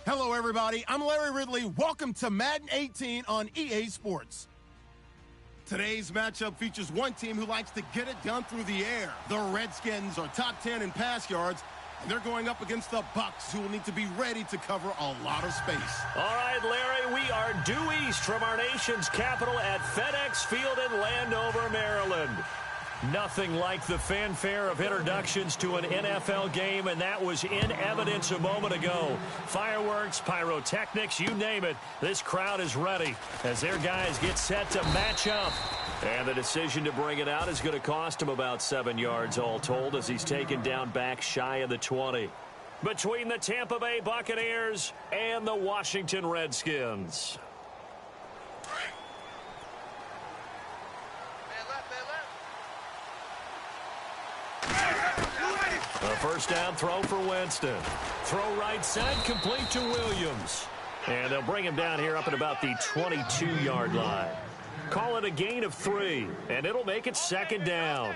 Hello, everybody. I'm Larry Ridley. Welcome to Madden 18 on EA Sports. Today's matchup features one team who likes to get it done through the air. The Redskins are top 10 in pass yards, and they're going up against the Bucs, who will need to be ready to cover a lot of space. All right, Larry, we are due east from our nation's capital at FedEx Field in Landover, Maryland. Nothing like the fanfare of introductions to an NFL game, and that was in evidence a moment ago. Fireworks, pyrotechnics, you name it. This crowd is ready as their guys get set to match up. And the decision to bring it out is going to cost him about 7 yards all told as he's taken down back shy of the 20. Between the Tampa Bay Buccaneers and the Washington Redskins. A first down throw for Winston. Throw right side, complete to Williams. And they'll bring him down here up at about the 22-yard line. Call it a gain of 3, and it'll make it second down.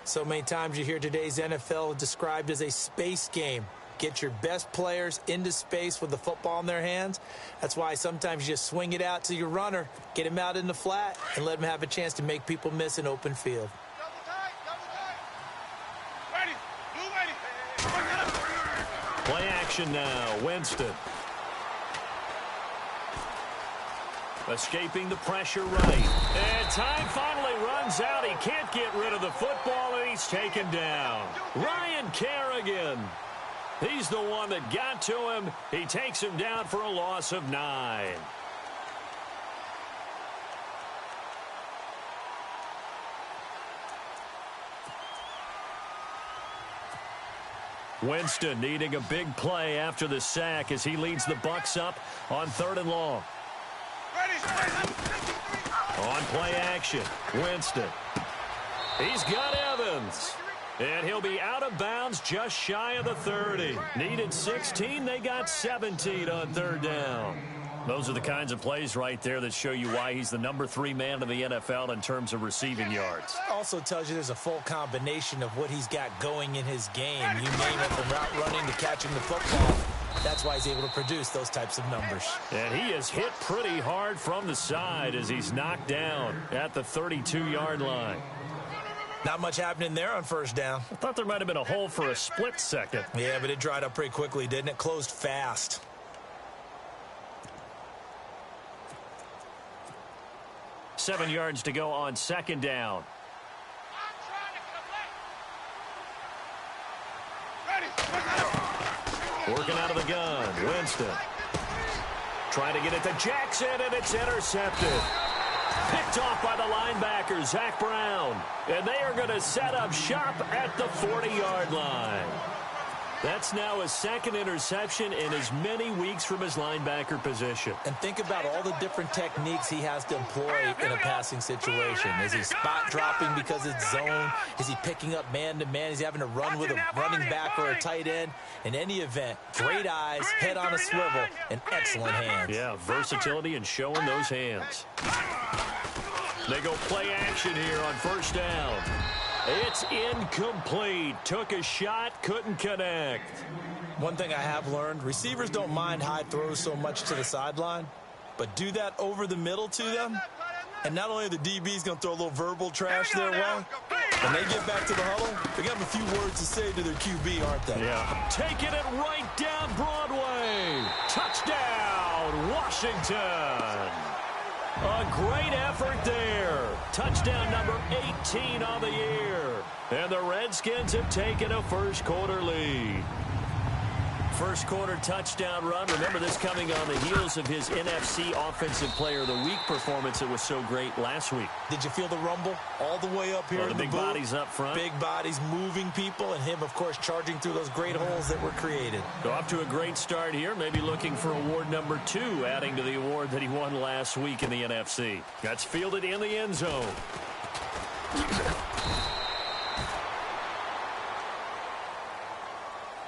So many times you hear today's NFL described as a space game. Get your best players into space with the football in their hands. That's why sometimes you just swing it out to your runner, get him out in the flat, and let him have a chance to make people miss an open field. Play action now, Winston. Escaping the pressure right. And time finally runs out. He can't get rid of the football, and he's taken down. Ryan Kerrigan. He's the one that got to him. He takes him down for a loss of 9. Winston needing a big play after the sack as he leads the Bucs up on 3rd and long. On play action, Winston. He's got Evans. And he'll be out of bounds just shy of the 30. Needed 16, they got 17 on 3rd down. Those are the kinds of plays right there that show you why he's the number 3 man in the NFL in terms of receiving yards. Also tells you there's a full combination of what he's got going in his game. You name it, from route running to catching the football. That's why he's able to produce those types of numbers. And he is hit pretty hard from the side as he's knocked down at the 32-yard line. Not much happening there on first down. I thought there might have been a hole for a split second. Yeah, but it dried up pretty quickly, didn't it? Closed fast. Seven yards to go on second down. Working out of the gun, Winston. Trying to get it to Jackson, and it's intercepted. Picked off by the linebacker, Zach Brown. And they are going to set up shop at the 40-yard line. That's now his second interception in as many weeks from his linebacker position. And think about all the different techniques he has to employ in a passing situation. Is he spot dropping because it's zone? Is he picking up man-to-man? Is he having to run with a running back or a tight end? In any event, great eyes, head on a swivel, and excellent hands. Yeah, versatility and showing those hands. They go play action here on first down. It's incomplete. Took a shot, couldn't connect. One thing I have learned, receivers don't mind high throws so much to the sideline, but do that over the middle to them, and not only are the DBs going to throw a little verbal trash their way, when they get back to the huddle, they got a few words to say to their QB, aren't they? Yeah. Taking it right down Broadway. Touchdown, Washington. A great effort there. Touchdown number 18 on the year. And the Redskins have taken a first-quarter lead. First-quarter touchdown run. Remember this coming on the heels of his NFC Offensive Player of the Week performance that was so great last week. Did you feel the rumble all the way up here in the big booth? Bodies up front. Big bodies moving people, and him, of course, charging through those great holes that were created. So off to a great start here. Maybe looking for award number 2, adding to the award that he won last week in the NFC. That's fielded in the end zone.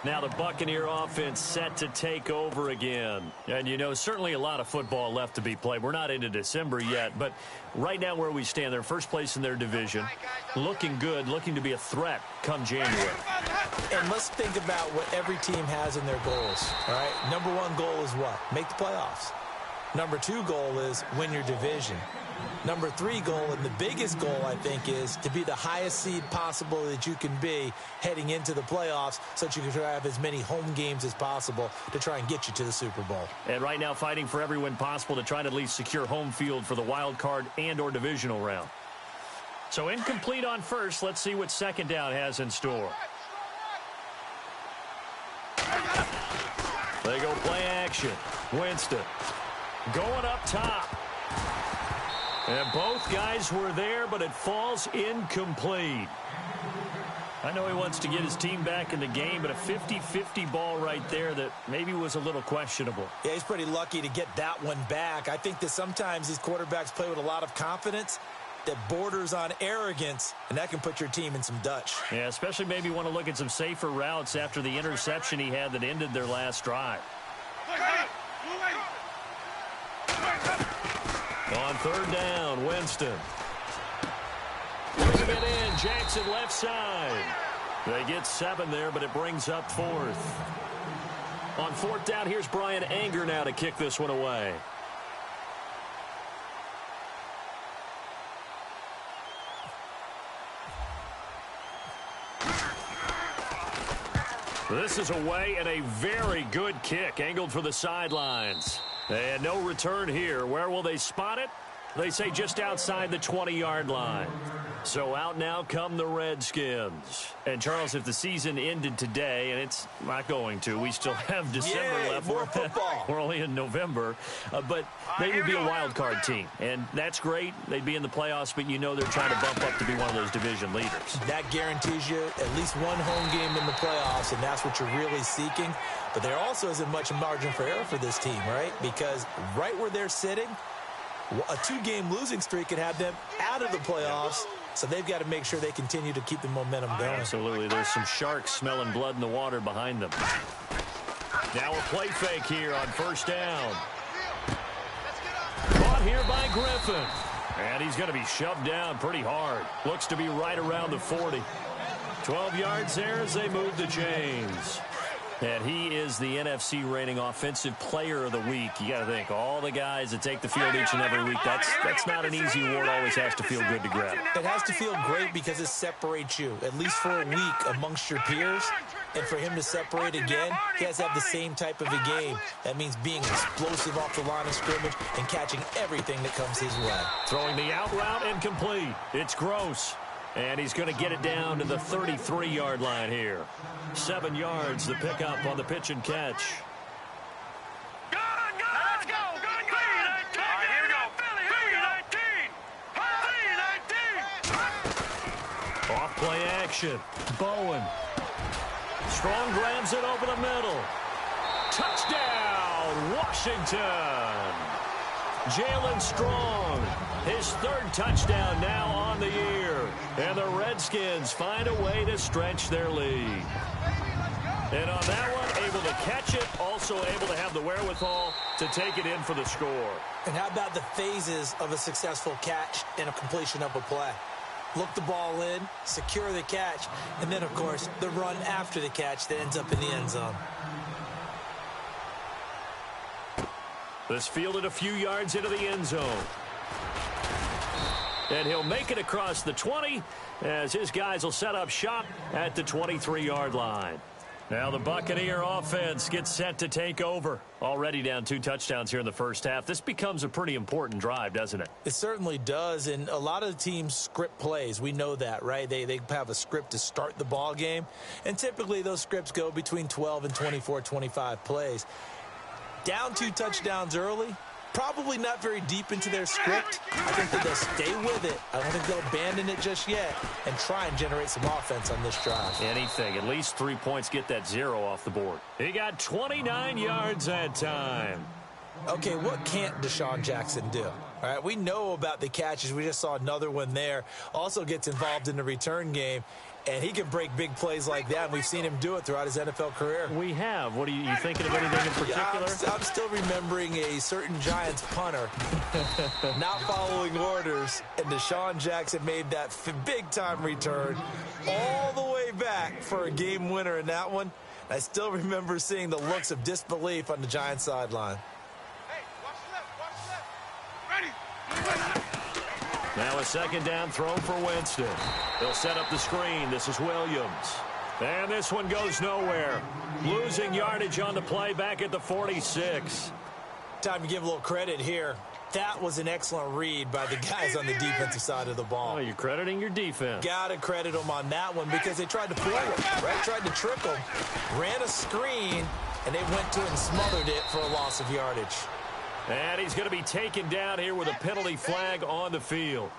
Now the Buccaneer offense set to take over again. And, you know, certainly a lot of football left to be played. We're not into December yet, but right now where we stand, they're first place in their division. Looking good, looking to be a threat come January. And let's think about what every team has in their goals, all right? Number one goal is what? Make the playoffs. Number two goal is win your division. Number three goal, and the biggest goal, I think, is to be the highest seed possible that you can be heading into the playoffs so that you can have as many home games as possible to try and get you to the Super Bowl. And right now fighting for every win possible to try to at least secure home field for the wild card and or divisional round. So incomplete on first. Let's see what second down has in store. They go play action. Winston going up top. And both guys were there, but it falls incomplete. I know he wants to get his team back in the game, but a 50-50 ball right there that maybe was a little questionable. Yeah, he's pretty lucky to get that one back. I think that sometimes these quarterbacks play with a lot of confidence that borders on arrogance, and that can put your team in some Dutch. Yeah, especially maybe want to look at some safer routes after the interception he had that ended their last drive. On third down, Winston. Moving it in, Jackson left side. They get 7 there, but it brings up 4th. On 4th down, here's Brian Anger now to kick this one away. This is away and a very good kick, angled for the sidelines. And no return here. Where will they spot it? They say just outside the 20-yard line. So out now come the Redskins. And, Charles, if the season ended today, and it's not going to, we still have December left. More football. We're only in November. But they would be a wild card team. And that's great. They'd be in the playoffs, but you know they're trying to bump up to be one of those division leaders. That guarantees you at least one home game in the playoffs, and that's what you're really seeking. But there also isn't much margin for error for this team, right? Because right where they're sitting, a 2-game losing streak could have them out of the playoffs. So they've got to make sure they continue to keep the momentum going. Absolutely. There's some sharks smelling blood in the water behind them. Now a play fake here on first down. Caught here by Griffin. And he's going to be shoved down pretty hard. Looks to be right around the 40. 12 yards there as they move the chains. And he is the NFC reigning offensive player of the week. You got to think, all the guys that take the field each and every week, that's not an easy award. Always has to feel good to grab. It has to feel great because it separates you, at least for a week, amongst your peers. And for him to separate again, he has to have the same type of a game. That means being explosive off the line of scrimmage and catching everything that comes his way. Throwing the out route incomplete. It's Gross. And he's going to get it down to the 33-yard line here. 7 yards, the pickup on the pitch and catch. Let's go. Here we go. Off play action. Bowen. Strong grabs it over the middle. Touchdown, Washington. Jalen Strong, his 3rd touchdown now on the year. And the Redskins find a way to stretch their lead. And on that one, able to catch it, also able to have the wherewithal to take it in for the score. And how about the phases of a successful catch and a completion of a play? Look the ball in, secure the catch, and then, of course, the run after the catch that ends up in the end zone. This fielded a few yards into the end zone. And he'll make it across the 20 as his guys will set up shop at the 23-yard line. Now the Buccaneer offense gets set to take over. Already down 2 touchdowns here in the first half. This becomes a pretty important drive, doesn't it? It certainly does, and a lot of the teams script plays. We know that, right? They have a script to start the ball game, and typically those scripts go between 12 and 24, 25 plays. Down 2 touchdowns early, probably not very deep into their script. I think that they'll stay with it. I don't think they'll abandon it just yet and try and generate some offense on this drive. Anything. At least 3 points, get that 0 off the board. He got 29 yards that time. Okay, what can't Deshaun Jackson do? All right, we know about the catches. We just saw another one there. Also gets involved in the return game. And he can break big plays like that, and we've seen him do it throughout his NFL career. We have. What are you thinking of anything in particular? Yeah, I'm still remembering a certain Giants punter not following orders, and Deshaun Jackson made that big-time return all the way back for a game winner in that one. I still remember seeing the looks of disbelief on the Giants sideline. Hey, watch left. Ready. Now a second down throw for Winston. They'll set up the screen. This is Williams. And this one goes nowhere. Losing yardage on the play back at the 46. Time to give a little credit here. That was an excellent read by the guys on the defensive side of the ball. Oh, you're crediting your defense. Got to credit them on that one because they tried to fool him, right? Tried to trick him. Ran a screen, and they went to it and smothered it for a loss of yardage. And he's going to be taken down here with a penalty flag on the field.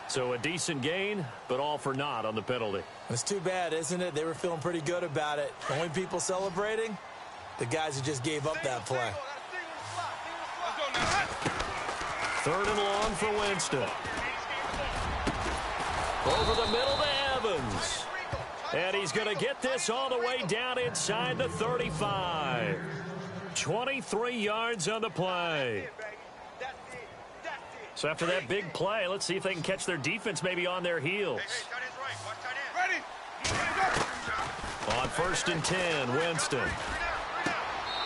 So a decent gain, but all for naught on the penalty. It's too bad, isn't it? They were feeling pretty good about it. Only people celebrating, the guys who just gave up that play. Third and long for Winston. Over the middle to Evans. And he's going to get this all the way down inside the 35. 23 yards on the play. So after that big play, let's see if they can catch their defense maybe on their heels. On 1st and 10, Winston.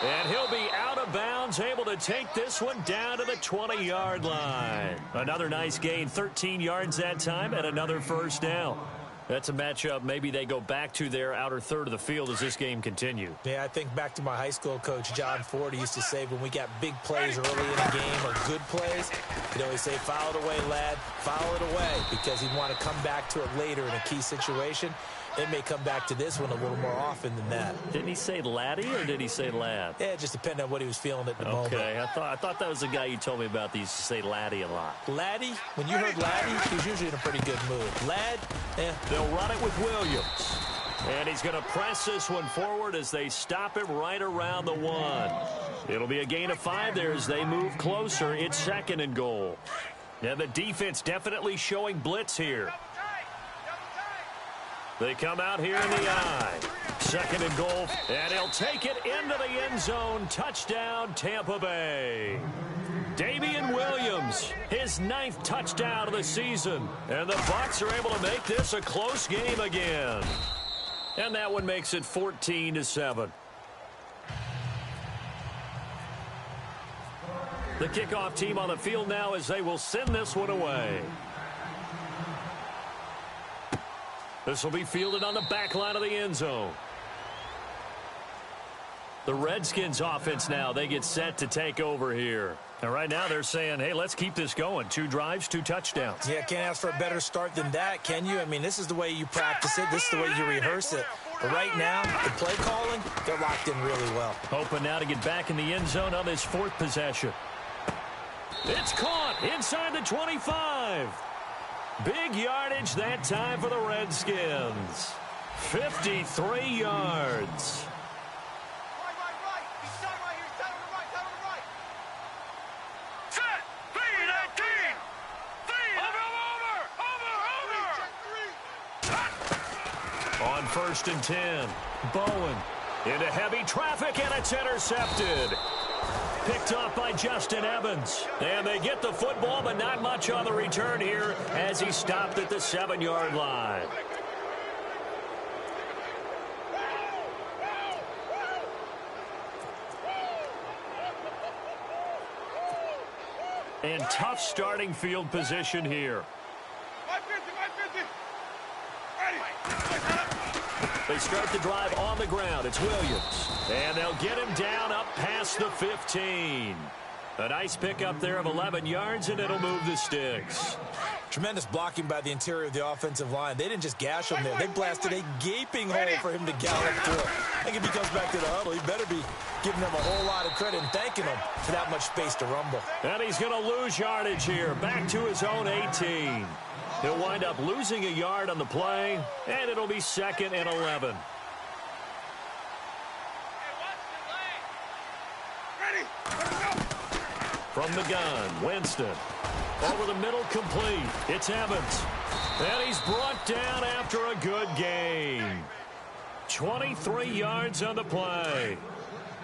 And he'll be out of bounds, able to take this one down to the 20-yard line. Another nice gain, 13 yards that time, and another first down. That's a matchup maybe they go back to their outer third of the field as this game continues. Yeah, I think back to my high school coach, John Ford. He used to say when we got big plays early in the game or good plays, he'd always say, foul it away, lad, foul it away, because he'd want to come back to it later in a key situation. It may come back to this one a little more often than that. Didn't he say laddie or did he say lad? Yeah, it just depended on what he was feeling at the moment. Okay, I thought that was the guy you told me about that used to say laddie a lot. Laddie? When you heard laddie, he was usually in a pretty good mood. Lad? Yeah. They'll run it with Williams. And he's going to press this one forward as they stop him right around the 1. It'll be a gain of 5 there as they move closer. It's 2nd and goal. Now the defense definitely showing blitz here. They come out here in the eye. 2nd and goal. And he'll take it into the end zone. Touchdown, Tampa Bay. Damian Williams, his 9th touchdown of the season. And the Bucs are able to make this a close game again. And that one makes it 14-7. The kickoff team on the field now as they will send this one away. This will be fielded on the back line of the end zone. The Redskins offense now, they get set to take over here. And right now they're saying, hey, let's keep this going. 2 drives, 2 touchdowns. Yeah, can't ask for a better start than that, can you? I mean, this is the way you practice it. This is the way you rehearse it. But right now, the play calling, they're locked in really well. Hoping now to get back in the end zone on this 4th possession. It's caught inside the 25. Big yardage that time for the Redskins. 53 yards. On 1st and 10, Bowen into heavy traffic, and it's intercepted. Picked off by Justin Evans. And they get the football, but not much on the return here as he stopped at the 7-yard line. And tough starting field position here. They start the drive on the ground. It's Williams. And they'll get him down up past the 15. A nice pickup there of 11 yards, and it'll move the sticks. Tremendous blocking by the interior of the offensive line. They didn't just gash him there. They blasted a gaping hole for him to gallop through. I think if he comes back to the huddle, he better be giving them a whole lot of credit and thanking them for that much space to rumble. And he's going to lose yardage here. Back to his own 18. He'll wind up losing a yard on the play, and it'll be 2nd and 11. From the gun, Winston. Over the middle, complete. It's Evans. And he's brought down after a good game. 23 yards on the play.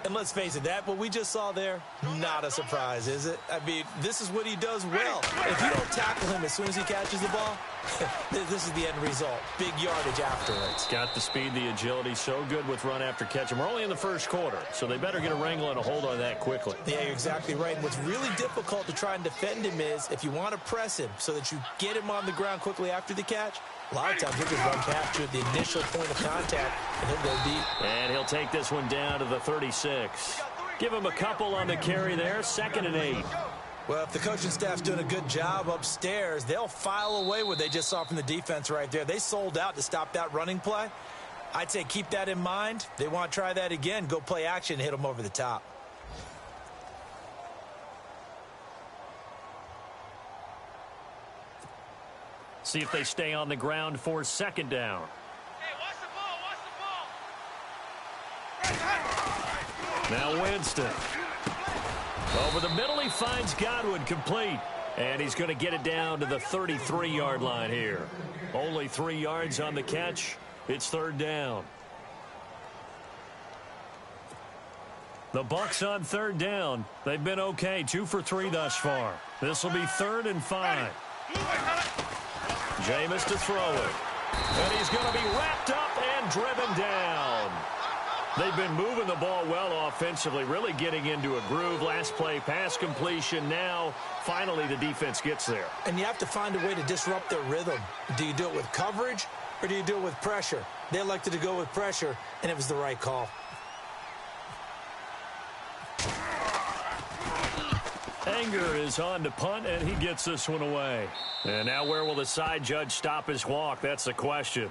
And let's face it, what we just saw there, not a surprise, is it? I mean, this is what he does well. If you don't tackle him as soon as he catches the ball, this is the end result. Big yardage afterwards. Got the speed, the agility, so good with run after catch. And we're only in the first quarter, so they better get a wrangle and a hold on that quickly. Yeah, you're exactly right. And what's really difficult to try and defend him is if you want to press him so that you get him on the ground quickly after the catch, a lot of times he'll just run past you at the initial point of contact, and he'll go deep. And he'll take this one down to the 36. Give him a couple on the carry there, 2nd and 8. Well, if the coaching staff's doing a good job upstairs, they'll file away what they just saw from the defense right there. They sold out to stop that running play. I'd say keep that in mind. They want to try that again, go play action and hit them over the top. See if they stay on the ground for 2nd down. Hey, watch the ball, Now Winston. Over the middle, he finds Godwin complete. And he's going to get it down to the 33-yard line here. Only 3 yards on the catch. It's 3rd down. The Bucs on 3rd down. They've been okay, 2 for 3 thus far. This will be 3rd and 5. Jameis to throw it. And he's going to be wrapped up and driven down. They've been moving the ball well offensively, really getting into a groove. Last play, pass completion. Now, finally, the defense gets there. And you have to find a way to disrupt their rhythm. Do you do it with coverage or do you do it with pressure? They elected to go with pressure, and it was the right call. Anger is on to punt, and he gets this one away. And now where will the side judge stop his walk? That's the question.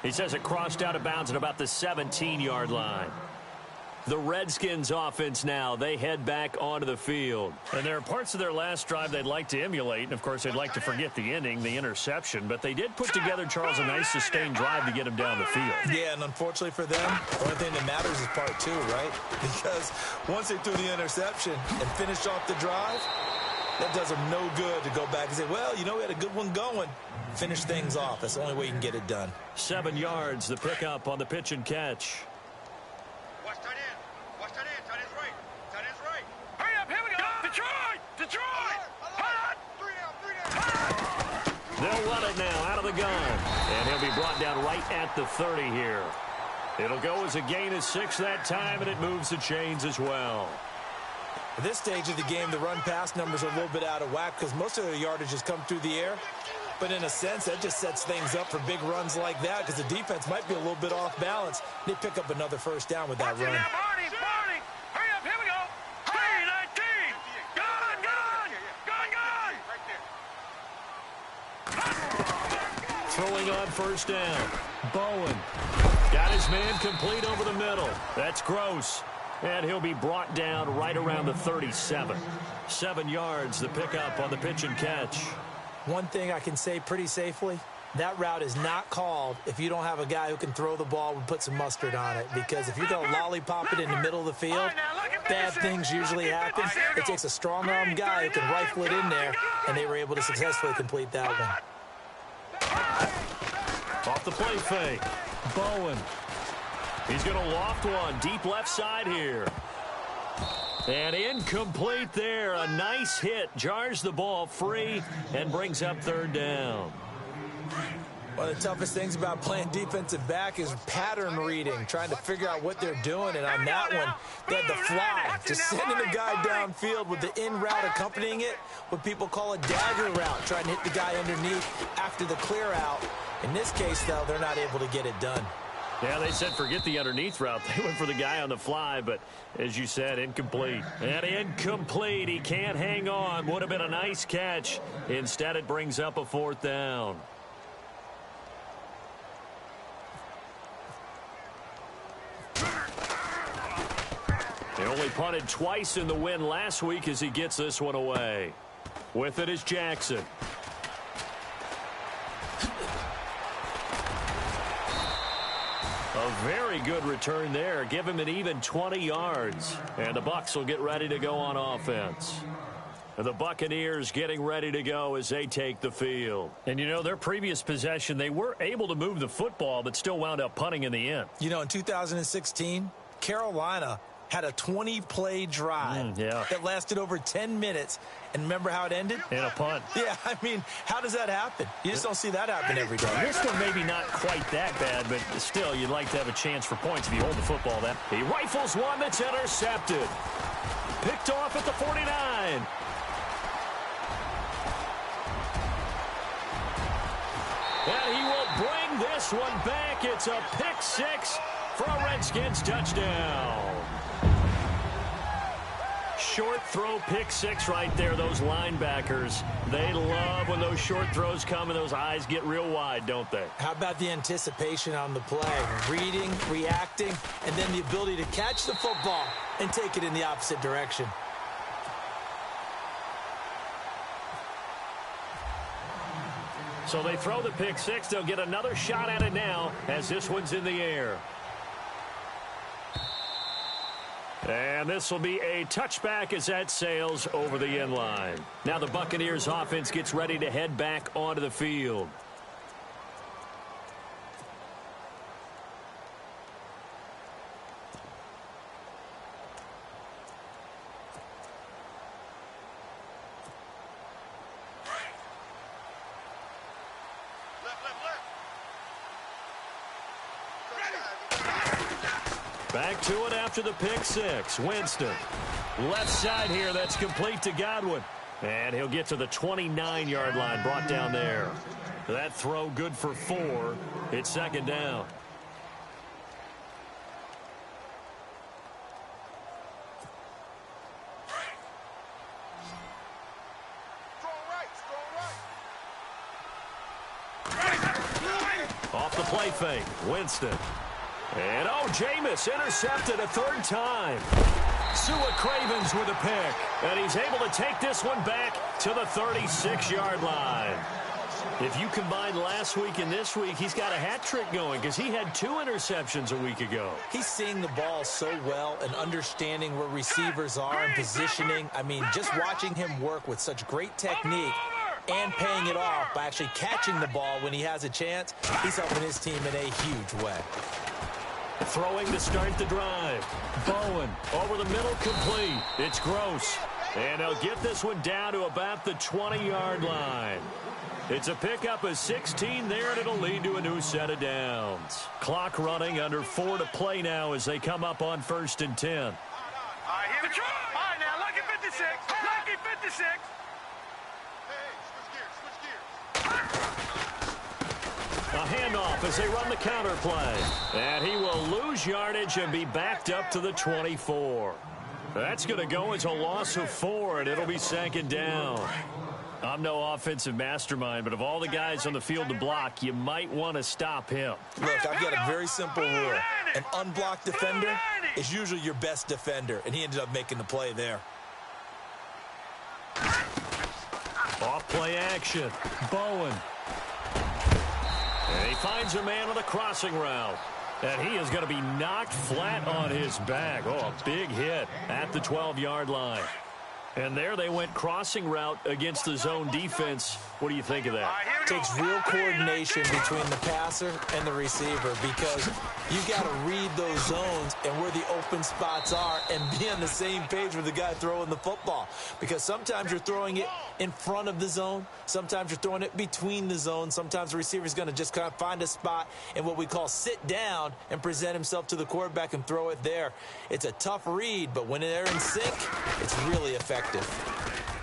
He says it crossed out of bounds at about the 17-yard line. The Redskins offense now, they head back onto the field. And there are parts of their last drive they'd like to emulate. And, of course, they'd like to forget the ending, the interception. But they did put together, Charles, a nice sustained drive to get him down the field. Yeah, and unfortunately for them, the only thing that matters is part 2, right? Because once they threw the interception and finished off the drive, that does them no good to go back and say, well, you know, we had a good one going. Finish things off. That's the only way you can get it done. 7 yards, the pickup on the pitch and catch. Watch tight end. Watch tight end. Tight end's right. Tight end's right. Hurry up. Here we go. Detroit. Detroit. Hot. 3 down. They'll run it now out of the gun. And he'll be brought down right at the 30 here. It'll go as a gain of 6 that time, and it moves the chains as well. At this stage of the game, the run-pass numbers are a little bit out of whack because most of their yardage has come through the air. But in a sense, that just sets things up for big runs like that because the defense might be a little bit off balance. They pick up another 1st down with that run. Barney. Hurry up. Here we go. 3-19. Gun. Right there. Throwing on 1st down. Bowen. Got his man complete over the middle. That's Gross. And he'll be brought down right around the 37. 7 yards, the pickup on the pitch and catch. One thing I can say pretty safely, that route is not called if you don't have a guy who can throw the ball and put some mustard on it. Because if you're going to lollipop it in the middle of the field, bad things usually happen. It takes a strong-arm guy who can rifle it in there, and they were able to successfully complete that one. Off the play fake. Bowen. He's going to loft one deep left side here. And incomplete there. A nice hit. Jars the ball free and brings up 3rd down. One of the toughest things about playing defensive back is pattern reading, trying to figure out what they're doing. And on that one, they had the fly, just sending the guy downfield with the in route accompanying it, what people call a dagger route, trying to hit the guy underneath after the clear out. In this case, though, they're not able to get it done. Yeah, they said forget the underneath route. They went for the guy on the fly, but as you said, incomplete. And incomplete. He can't hang on. Would have been a nice catch. Instead, it brings up a 4th down. They only punted twice in the win last week as he gets this one away. With it is Jackson. A very good return there. Give him an even 20 yards. And the Bucs will get ready to go on offense. The Buccaneers getting ready to go as they take the field. And, you know, their previous possession, they were able to move the football but still wound up punting in the end. You know, in 2016, Carolina had a 20-play drive that lasted over 10 minutes. And remember how it ended? In a punt. Yeah, I mean, how does that happen? You just don't see that happen every day. This one maybe not quite that bad, but still, you'd like to have a chance for points if you hold the football. That he rifles one that's intercepted. Picked off at the 49. And he will bring this one back. It's a pick six for a Redskins touchdown. Short throw pick six right there. Those linebackers, they love when those short throws come and those eyes get real wide, don't they? How about the anticipation on the play? Reading, reacting, and then the ability to catch the football and take it in the opposite direction. So they throw the pick six. They'll get another shot at it now as this one's in the air. And this will be a touchback as that sails over the end line. Now the Buccaneers offense gets ready to head back onto the field. Back to it after the pick six. Winston. Left side here, that's complete to Godwin. And he'll get to the 29-yard line, brought down there. That throw good for 4. It's second down. Off the play fake. Winston. And, oh, Jameis intercepted a third time. Sua Cravens with a pick. And he's able to take this one back to the 36-yard line. If you combine last week and this week, he's got a hat trick going because he had 2 interceptions a week ago. He's seeing the ball so well and understanding where receivers are and positioning. I mean, just watching him work with such great technique and paying it off by actually catching the ball when he has a chance, he's helping his team in a huge way. Throwing to start the drive. Bowen over the middle, complete. It's Gross. And they'll get this one down to about the 20-yard line. It's a pickup of 16 there, and it'll lead to a new set of downs. Clock running, under 4 to play now as they come up on 1st and 10. All right, here we go. All right, now, lucky 56. Lucky 56. A handoff as they run the counter play. And he will lose yardage and be backed up to the 24. That's going to go as a loss of 4, and it'll be second down. I'm no offensive mastermind, but of all the guys on the field to block, you might want to stop him. Look, I've got a very simple rule. An unblocked defender is usually your best defender, and he ended up making the play there. Off play action. Bowen. And he finds a man on the crossing route. And he is going to be knocked flat on his back. Oh, a big hit at the 12-yard line. And there they went crossing route against the zone defense. What do you think of that? It takes real coordination between the passer and the receiver because you got to read those zones and where the open spots are and be on the same page with the guy throwing the football. Because sometimes you're throwing it in front of the zone. Sometimes you're throwing it between the zones. Sometimes the receiver's going to just kind of find a spot and what we call sit down and present himself to the quarterback and throw it there. It's a tough read, but when they're in sync, it's really effective.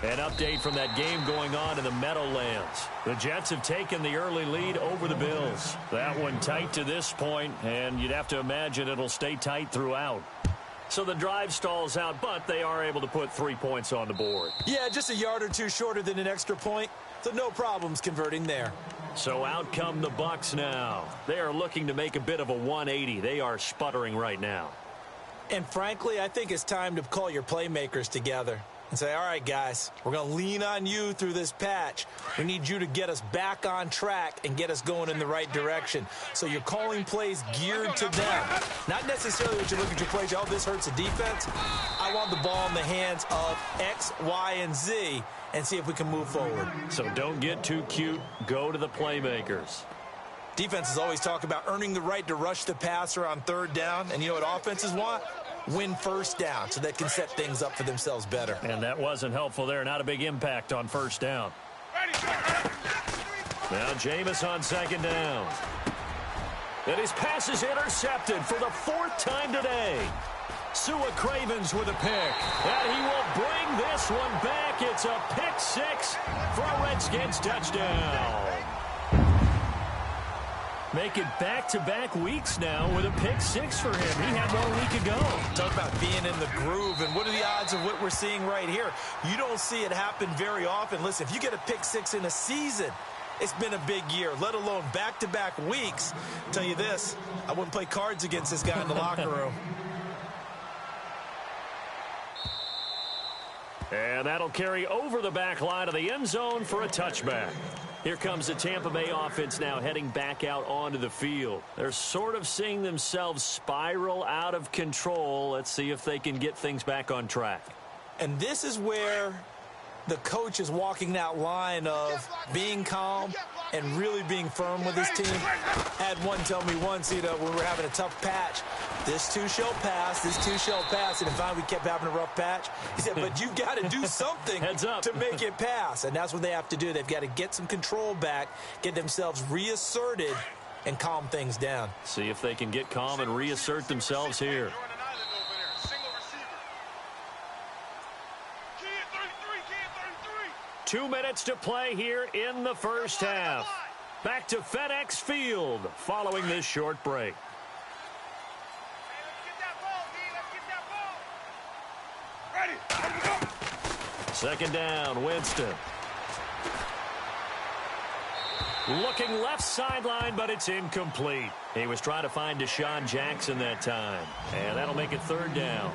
An update from that game going on in the Meadowlands. The Jets have taken the early lead over the Bills. That one tight to this point, and you'd have to imagine it'll stay tight throughout. So the drive stalls out, but they are able to put 3 points on the board. Yeah, just a yard or two shorter than an extra point, so no problems converting there. So out come the Bucs now. They are looking to make a bit of a 180. They are sputtering right now. And frankly, I think it's time to call your playmakers together. and say, all right, guys, we're going to lean on you through this patch. We need you to get us back on track and get us going in the right direction. So you're calling plays geared to them. Not necessarily that you look at your plays, oh, this hurts the defense. I want the ball in the hands of X, Y, and Z and see if we can move forward. So don't get too cute. Go to the playmakers. Defenses always talk about earning the right to rush the passer on third down. And you know what offenses want? Win first down so they can set things up for themselves better. And that wasn't helpful there. Not a big impact on first down. Now Jameis on second down. And his pass is intercepted for the 4th time today. Sua Cravens with a pick. And he will bring this one back. It's a pick 6 for a Redskins touchdown. Make it back-to-back weeks now with a pick 6 for him. He had 1 week ago. Talk about being in the groove, and what are the odds of what we're seeing right here? You don't see it happen very often. Listen, if you get a pick 6 in a season, it's been a big year, let alone back-to-back weeks. I'll tell you this, I wouldn't play cards against this guy in the locker room. And that'll carry over the back line of the end zone for a touchback. Here comes the Tampa Bay offense now heading back out onto the field. They're sort of seeing themselves spiral out of control. Let's see if they can get things back on track. And this is where the coach is walking that line of being calm and really being firm with his team. I had one tell me once, when we were having a tough patch, this too shall pass, this too shall pass. And finally we kept having a rough patch. He said, but you've got to do something to make it pass. And that's what they have to do. They've got to get some control back, get themselves reasserted, and calm things down. See if they can get calm and reassert themselves here. 2 minutes to play here in the first half. Back to FedEx Field following this short break. Second down, Winston. Looking left sideline, but it's incomplete. He was trying to find Deshaun Jackson that time. And that'll make it third down.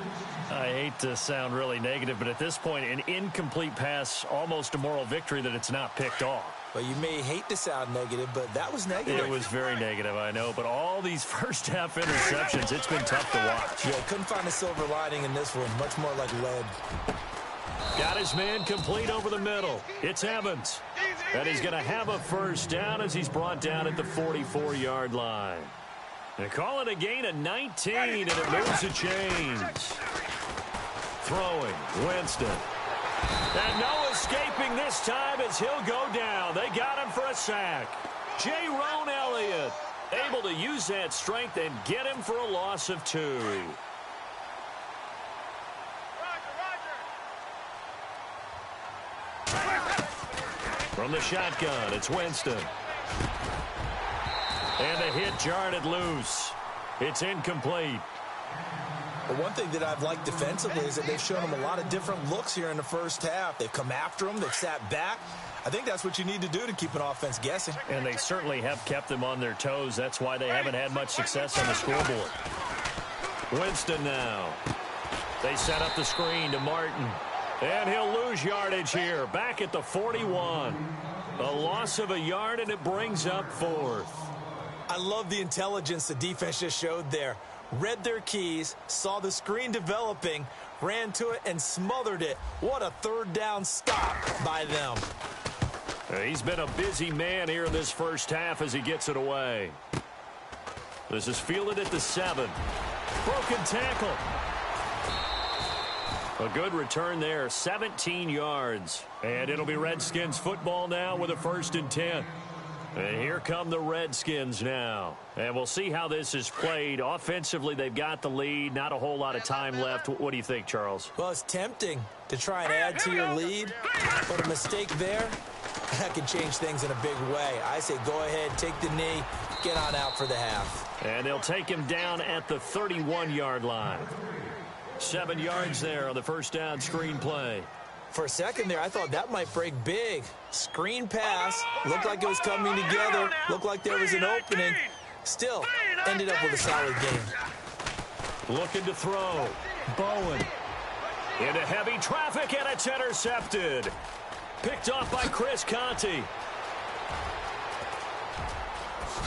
I hate to sound really negative, but at this point, an incomplete pass, almost a moral victory that it's not picked off. Well, you may hate to sound negative, but that was negative. It was very negative, I know. But all these first-half interceptions, it's been tough to watch. Yeah, couldn't find a silver lining in this one. Much more like lead. Got his man complete over the middle. It's Evans. And he's going to have a first down as he's brought down at the 44-yard line. They call it a gain of 19, and it moves the chains. Throwing, Winston. And no escaping this time as he'll go down. They got him for a sack. J-Ron Elliott able to use that strength and get him for a loss of 2. From the shotgun, it's Winston. And the hit jarred it loose. It's incomplete. But one thing that I've liked defensively is that they've shown them a lot of different looks here in the first half. They've come after them. They've sat back. I think that's what you need to do to keep an offense guessing. And they certainly have kept them on their toes. That's why they haven't had much success on the scoreboard. Winston now. They set up the screen to Martin. And he'll lose yardage here. Back at the 41. A loss of a yard, and it brings up 4th. I love the intelligence the defense just showed there. Read their keys, saw the screen developing, ran to it, and smothered it. What a third down stop by them. He's been a busy man here in this first half as he gets it away. This is fielded at the 7. Broken tackle. A good return there, 17 yards. And it'll be Redskins football now with a 1st and 10. And here come the Redskins now. And we'll see how this is played. Offensively, they've got the lead. Not a whole lot of time left. What do you think, Charles? Well, it's tempting to try and add to your lead. But a mistake there, that can change things in a big way. I say go ahead, take the knee, get on out for the half. And they'll take him down at the 31-yard line. 7 yards there on the first down screen play. For a second there, I thought that might break big. Screen pass. Looked like it was coming together. Looked like there was an opening. Still, ended up with a solid game. Looking to throw. Bowen. Into heavy traffic, and it's intercepted. Picked off by Chris Conti.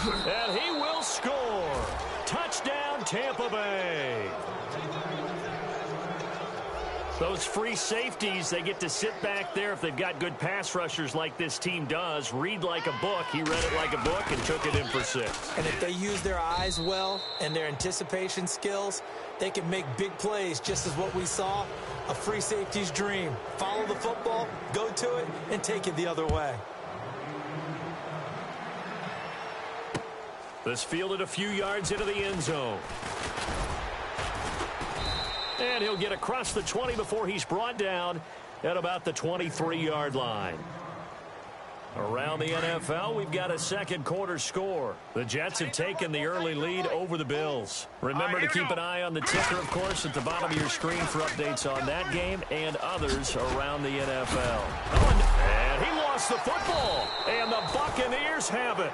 And he will score. Touchdown, Tampa Bay. Those free safeties, they get to sit back there if they've got good pass rushers like this team does. Read like a book. He read it like a book and took it in for 6. And if they use their eyes well and their anticipation skills, they can make big plays, just as what we saw. A free safety's dream. Follow the football, go to it, and take it the other way. This fielded a few yards into the end zone. And he'll get across the 20 before he's brought down at about the 23-yard line. Around the NFL, we've got a second quarter score. The Jets have taken the early lead over the Bills. Remember to keep an eye on the ticker, of course, at the bottom of your screen for updates on that game and others around the NFL. And he lost the football, and the Buccaneers have it.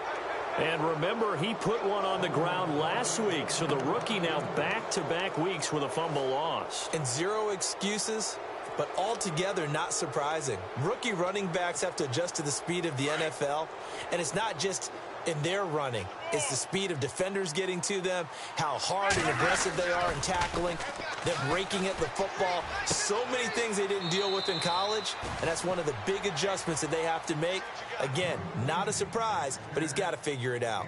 And remember, he put one on the ground last week, so the rookie now back-to-back weeks with a fumble loss. And 0 excuses, but altogether not surprising. Rookie running backs have to adjust to the speed of the NFL, and it's not just in their running. It's the speed of defenders getting to them, how hard and aggressive they are in tackling, them raking at the football. So many things they didn't deal with in college, and that's one of the big adjustments that they have to make. Again, not a surprise, but he's got to figure it out.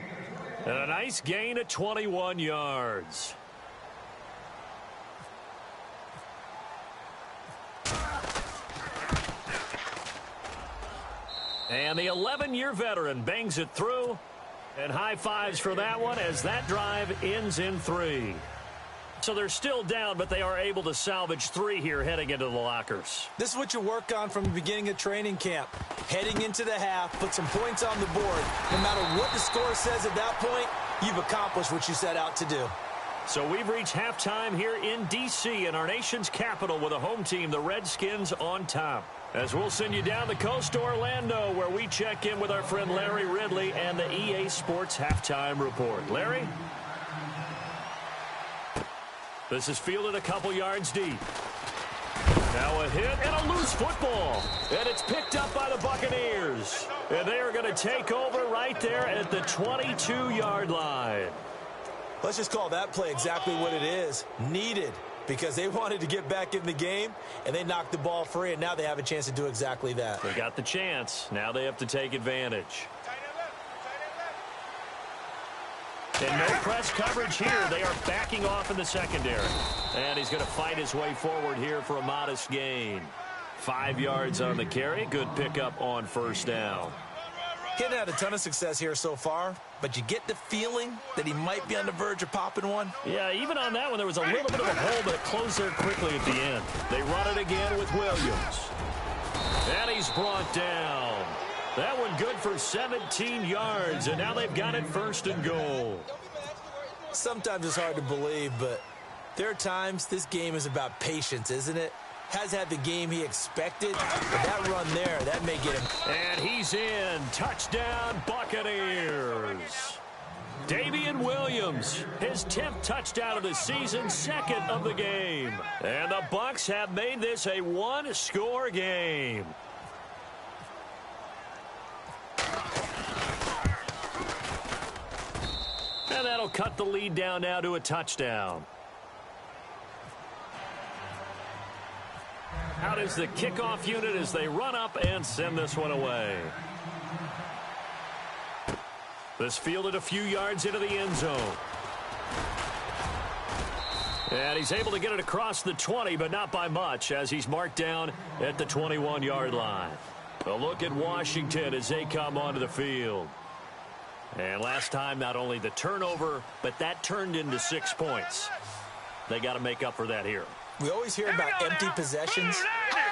And a nice gain of 21 yards. And the 11-year veteran bangs it through. And high fives for that one as that drive ends in 3. So they're still down, but they are able to salvage 3 here heading into the lockers. This is what you work on from the beginning of training camp. Heading into the half, put some points on the board. No matter what the score says at that point, you've accomplished what you set out to do. So we've reached halftime here in D.C. in our nation's capital with a home team, the Redskins, on top. As we'll send you down the coast to Orlando, where we check in with our friend Larry Ridley and the EA Sports Halftime Report. Larry? This is fielded a couple yards deep. Now a hit and a loose football. And it's picked up by the Buccaneers. And they are going to take over right there at the 22-yard line. Let's just call that play exactly what it is. Needed. Because they wanted to get back in the game, and they knocked the ball free, and now they have a chance to do exactly that. They got the chance. Now they have to take advantage. And no press coverage here. They are backing off in the secondary. And he's going to fight his way forward here for a modest gain. 5 yards on the carry. Good pickup on first down. He hadn't had a ton of success here so far, but you get the feeling that he might be on the verge of popping one. Yeah, even on that one, there was a little bit of a hole, but it closed there quickly at the end. They run it again with Williams. And he's brought down. That one good for 17 yards, and now they've got it 1st and goal. Sometimes it's hard to believe, but there are times this game is about patience, isn't it? Has had the game he expected, but that run there, that may get him. And he's in. Touchdown, Buccaneers. Damian Williams, his 10th touchdown of the season, 2nd of the game. And the Bucs have made this a 1-score game. And that'll cut the lead down now to a touchdown. Out is the kickoff unit as they run up and send this one away. This fielded a few yards into the end zone. And he's able to get it across the 20, but not by much, as he's marked down at the 21-yard line. A look at Washington as they come onto the field. And last time, not only the turnover, but that turned into 6 points. They got to make up for that here. We always hear about empty possessions,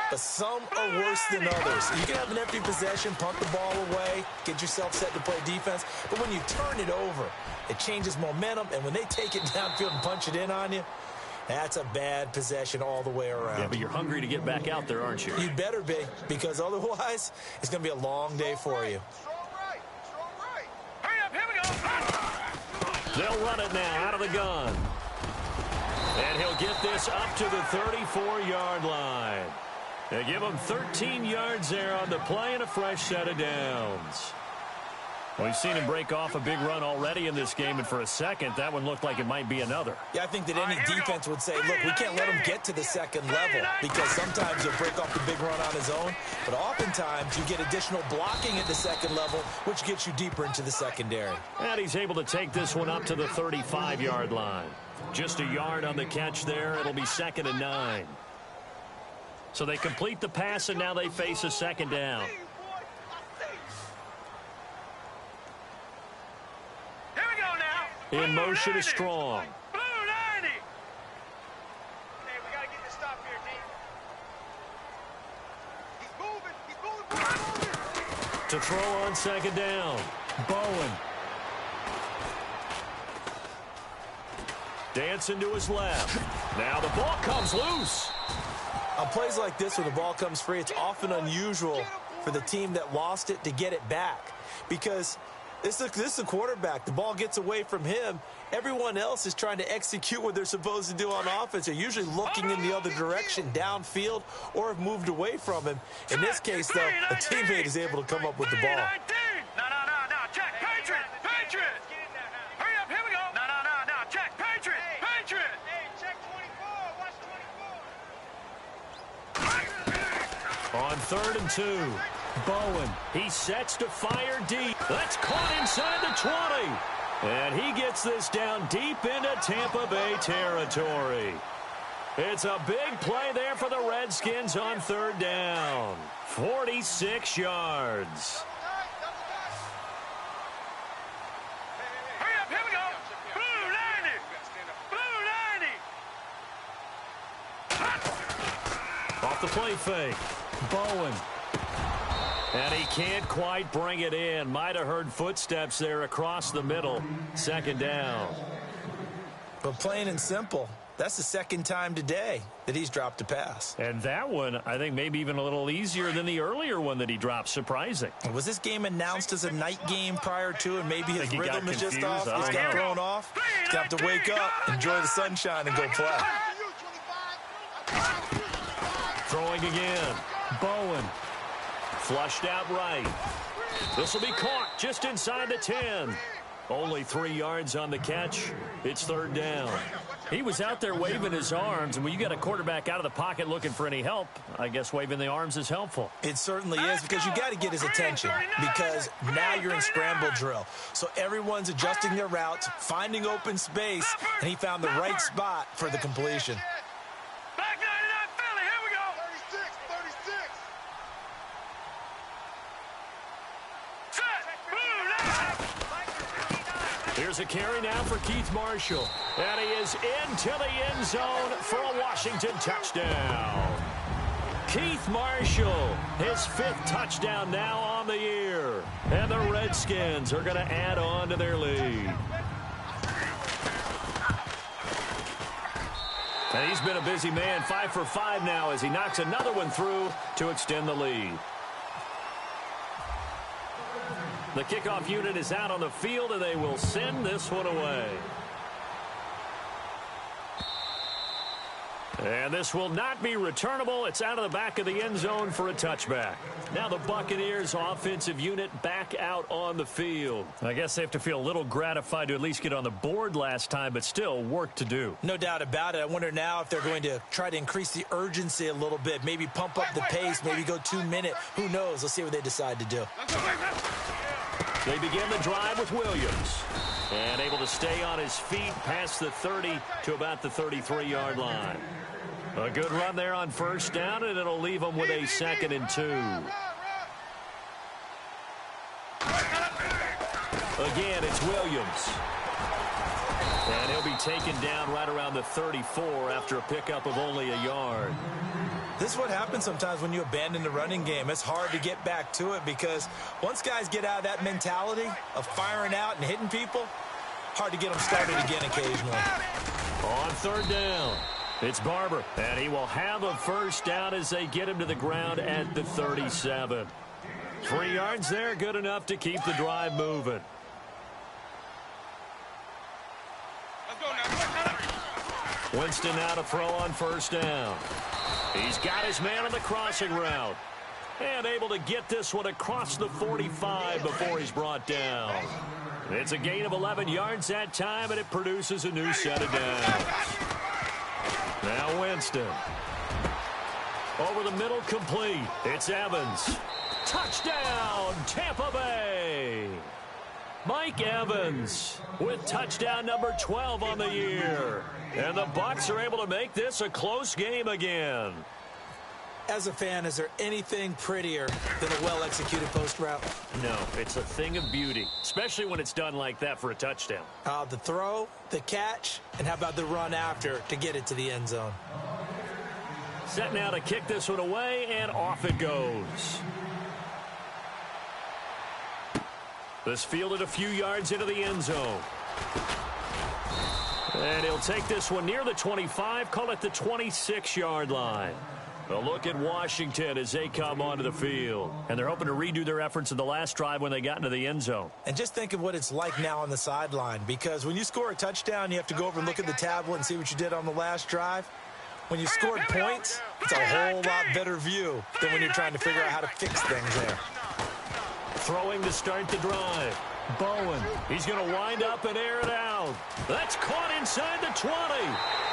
but some are worse than others. You can have an empty possession, punt the ball away, get yourself set to play defense, but when you turn it over, it changes momentum, and when they take it downfield and punch it in on you, that's a bad possession all the way around. Yeah, but you're hungry to get back out there, aren't you? You better be, because otherwise, it's going to be a long day for you. They'll run it now out of the gun. And he'll get this up to the 34-yard line. They give him 13 yards there on the play and a fresh set of downs. We've seen him break off a big run already in this game, and for a second, that one looked like it might be another. Yeah, I think that any defense would say, look, we can't let him get to the second level, because sometimes he'll break off the big run on his own, but oftentimes you get additional blocking at the second level, which gets you deeper into the secondary. And he's able to take this one up to the 35-yard line. Just a yard on the catch there. It'll be 2nd and 9. So they complete the pass, and now they face a second down. In motion is Strong. Blue 90. Hey, we got to get this stop here, D. He's moving. To throw on second down. Bowen. Dancing to his left. Now the ball comes loose. On plays like this where the ball comes free, it's often unusual for the team that lost it to get it back, because this is a quarterback. The ball gets away from him. Everyone else is trying to execute what they're supposed to do on offense. They're usually looking in the other direction, downfield, or have moved away from him. In this case, though, a teammate is able to come up with the ball. No. Check. Patriot. Hurry up. Here we go. No. Check. Patriot. Hey, check 24. Watch 24. On 3rd and 2. Bowen. He sets to fire deep. That's caught inside the 20. And he gets this down deep into Tampa Bay territory. It's a big play there for the Redskins on 3rd down. 46 yards. Hurry up. Here we go. Blue 90. Off the play fake. Bowen. And he can't quite bring it in. Might have heard footsteps there across the middle. 2nd down. But plain and simple, that's the 2nd time today that he's dropped a pass. And that one, I think, maybe even a little easier than the earlier one that he dropped. Surprising. Was this game announced as a night game prior to, and maybe his rhythm is just off? I He's don't got know. thrown off. He's got to wake up, enjoy the sunshine, and go play. Throwing again. Bowen. Flushed out right. This will be caught just inside the 10. Only 3 yards on the catch. It's 3rd down. He was out there waving his arms, and when you got a quarterback out of the pocket looking for any help, I guess waving the arms is helpful. It certainly is, because you got to get his attention, because now you're in scramble drill. So everyone's adjusting their routes, finding open space, and he found the right spot for the completion. Back 99 Philly. Here we go. 36. Here's a carry now for Keith Marshall. And he is into the end zone for a Washington touchdown. Keith Marshall, his 5th touchdown now on the year. And the Redskins are going to add on to their lead. And he's been a busy man, 5 for 5 now as he knocks another one through to extend the lead. The kickoff unit is out on the field, and they will send this one away. And this will not be returnable. It's out of the back of the end zone for a touchback. Now the Buccaneers offensive unit back out on the field. I guess they have to feel a little gratified to at least get on the board last time, but still work to do. No doubt about it. I wonder now if they're going to try to increase the urgency a little bit, maybe pump up the pace, maybe go 2-minute. Who knows? Let's see what they decide to do. They begin the drive with Williams. And able to stay on his feet past the 30 to about the 33-yard line. A good run there on 1st down, and it'll leave them with a 2nd and 2. Again, it's Williams. And he'll be taken down right around the 34 after a pickup of only a yard. This is what happens sometimes when you abandon the running game. It's hard to get back to it, because once guys get out of that mentality of firing out and hitting people, hard to get them started again occasionally. On 3rd down, it's Barber. And he will have a 1st down as they get him to the ground at the 37. 3 yards there, good enough to keep the drive moving. Winston now to throw on first down. He's got his man on the crossing route. And able to get this one across the 45 before he's brought down. It's a gain of 11 yards that time, and it produces a new set of downs. Now Winston. Over the middle, complete. It's Evans. Touchdown, Tampa Bay. Mike Evans with touchdown number 12 on the year. And the Bucs are able to make this a close game again. As a fan, is there anything prettier than a well-executed post route? No, it's a thing of beauty, especially when it's done like that for a touchdown. The throw, the catch, and how about the run after to get it to the end zone? Set now to kick this one away, and off it goes. This fielded a few yards into the end zone. And he'll take this one near the 25, call it the 26-yard line. A look at Washington as they come onto the field. And they're hoping to redo their efforts in the last drive when they got into the end zone. And just think of what it's like now on the sideline, because when you score a touchdown, you have to go over and look at the tablet and see what you did on the last drive. When you scored points, it's a whole lot better view than when you're trying to figure out how to fix things there. Throwing to start the drive. Bowen. He's going to wind up and air it out. That's caught inside the 20.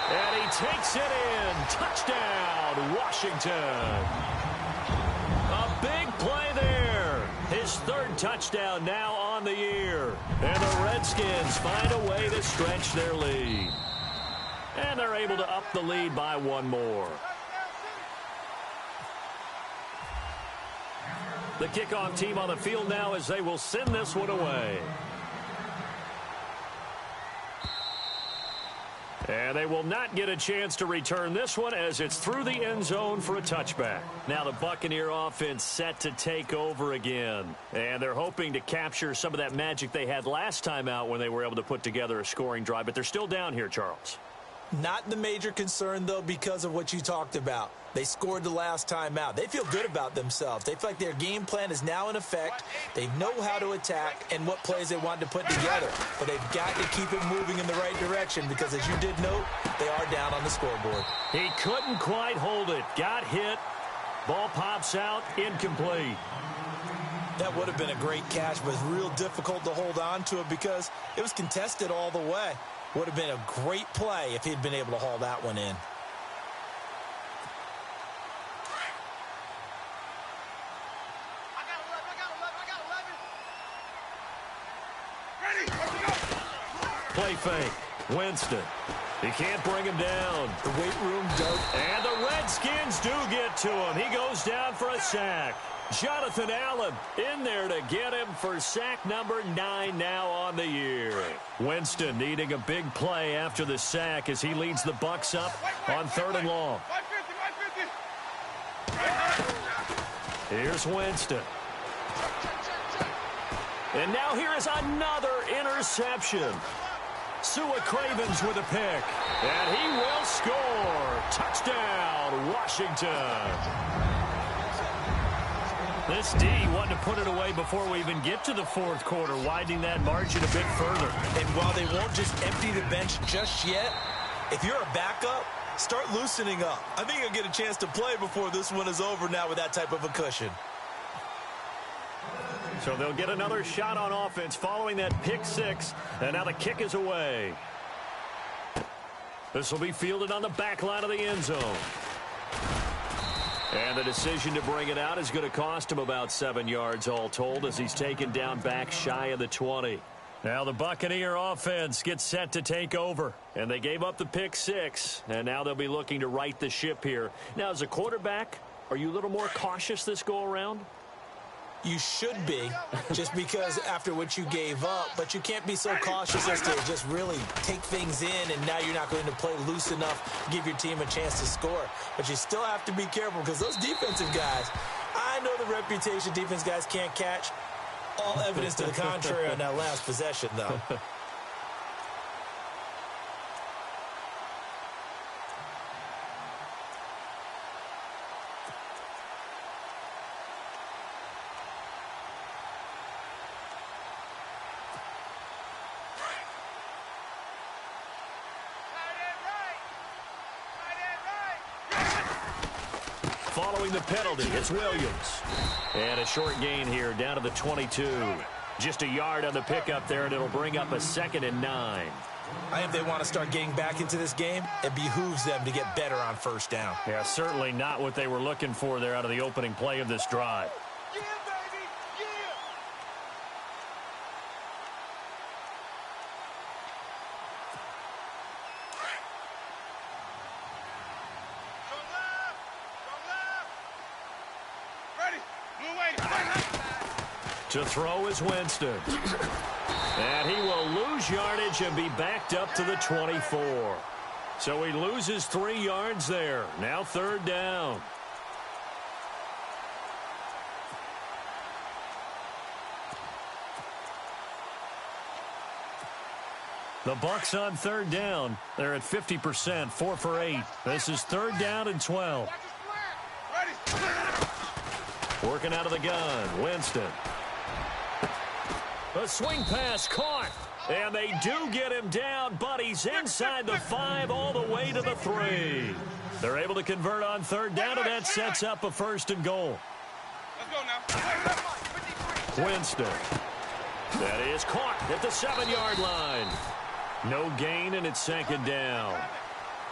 And he takes it in. Touchdown, Washington. A big play there. His third touchdown now on the year. And the Redskins find a way to stretch their lead. And they're able to up the lead by one more. The kickoff team on the field now as they will send this one away. And they will not get a chance to return this one as it's through the end zone for a touchback. Now the Buccaneer offense set to take over again. And they're hoping to capture some of that magic they had last time out when they were able to put together a scoring drive. But they're still down here, Charles. Not the major concern, though, because of what you talked about. They scored the last time out. They feel good about themselves. They feel like their game plan is now in effect. They know how to attack and what plays they want to put together. But they've got to keep it moving in the right direction because, as you did note, they are down on the scoreboard. He couldn't quite hold it. Got hit. Ball pops out. Incomplete. That would have been a great catch, but it's real difficult to hold on to it because it was contested all the way. Would have been a great play if he'd been able to haul that one in. Play fake. Winston. He can't bring him down. The weight room dart. And the Redskins do get to him. He goes down for a sack. Jonathan Allen in there to get him for sack number 9 now on the year. Winston needing a big play after the sack as he leads the Bucs up on 3rd and long. Here's Winston. And now here is another interception. Sua Cravens with a pick. And he will score. Touchdown, Washington. This D wanted to put it away before we even get to the fourth quarter, widening that margin a bit further. And while they won't just empty the bench just yet, if you're a backup, start loosening up. I think you'll get a chance to play before this one is over now with that type of a cushion. So they'll get another shot on offense following that pick 6, and now the kick is away. This will be fielded on the back line of the end zone. And the decision to bring it out is going to cost him about 7 yards all told as he's taken down back shy of the 20. Now the Buccaneer offense gets set to take over. And they gave up the pick 6. And now they'll be looking to right the ship here. Now as a quarterback, are you a little more cautious this go around? You should be, just because after what you gave up, but you can't be so cautious as to just really take things in, and now you're not going to play loose enough to give your team a chance to score. But you still have to be careful because those defensive guys, I know the reputation defense guys can't catch. All evidence to the contrary on that last possession, though. following the penalty. It's Williams. And a short gain here down to the 22. Just a yard on the pickup there, and it'll bring up a 2nd and 9. I think if they want to start getting back into this game, it behooves them to get better on first down. Yeah, certainly not what they were looking for there out of the opening play of this drive. Yeah, baby. Yeah. Ready. Blue way. To throw is Winston. And he will lose yardage and be backed up to the 24. So he loses 3 yards there. Now 3rd down. The Bucs on 3rd down. They're at 50%, 4 for 8. This is 3rd down and 12. Ready. Working out of the gun, Winston. A swing pass caught. And they do get him down, but he's inside the 5 all the way to the 3. They're able to convert on 3rd down, and that sets up a 1st and goal. Let's go now. Winston. That is caught at the 7-yard line. No gain, and it's 2nd down.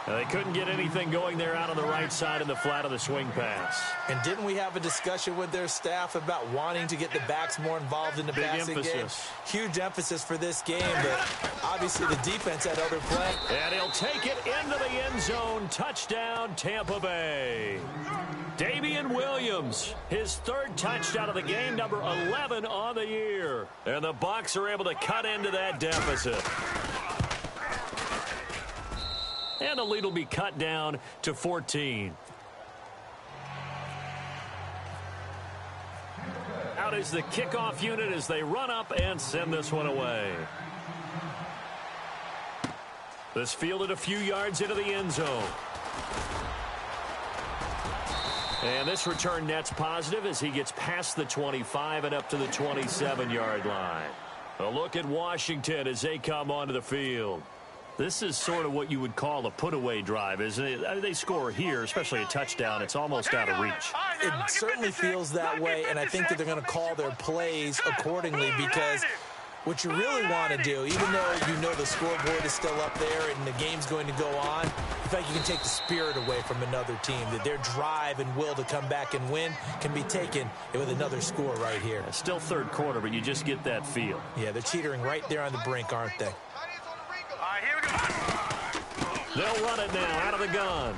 Now, they couldn't get anything going there out on the right side in the flat of the swing pass. And didn't we have a discussion with their staff about wanting to get the backs more involved in the passing game? Huge emphasis for this game, but obviously the defense had other play. And he'll take it into the end zone. Touchdown, Tampa Bay. Damian Williams, his 3rd touchdown of the game, number 11 on the year. And the Bucs are able to cut into that deficit. And the lead will be cut down to 14. Out is the kickoff unit as they run up and send this one away. This fielded a few yards into the end zone. And this return net's positive as he gets past the 25 and up to the 27-yard line. A look at Washington as they come onto the field. This is sort of what you would call a put-away drive, isn't it? I mean, they score here, especially a touchdown. It's almost out of reach. It certainly feels that way, and I think that they're going to call their plays accordingly because what you really want to do, even though you know the scoreboard is still up there and the game's going to go on, in fact, you can take the spirit away from another team, that their drive and will to come back and win can be taken with another score right here. It's still 3rd quarter, but you just get that feel. Yeah, they're teetering right there on the brink, aren't they? They'll run it now out of the gun.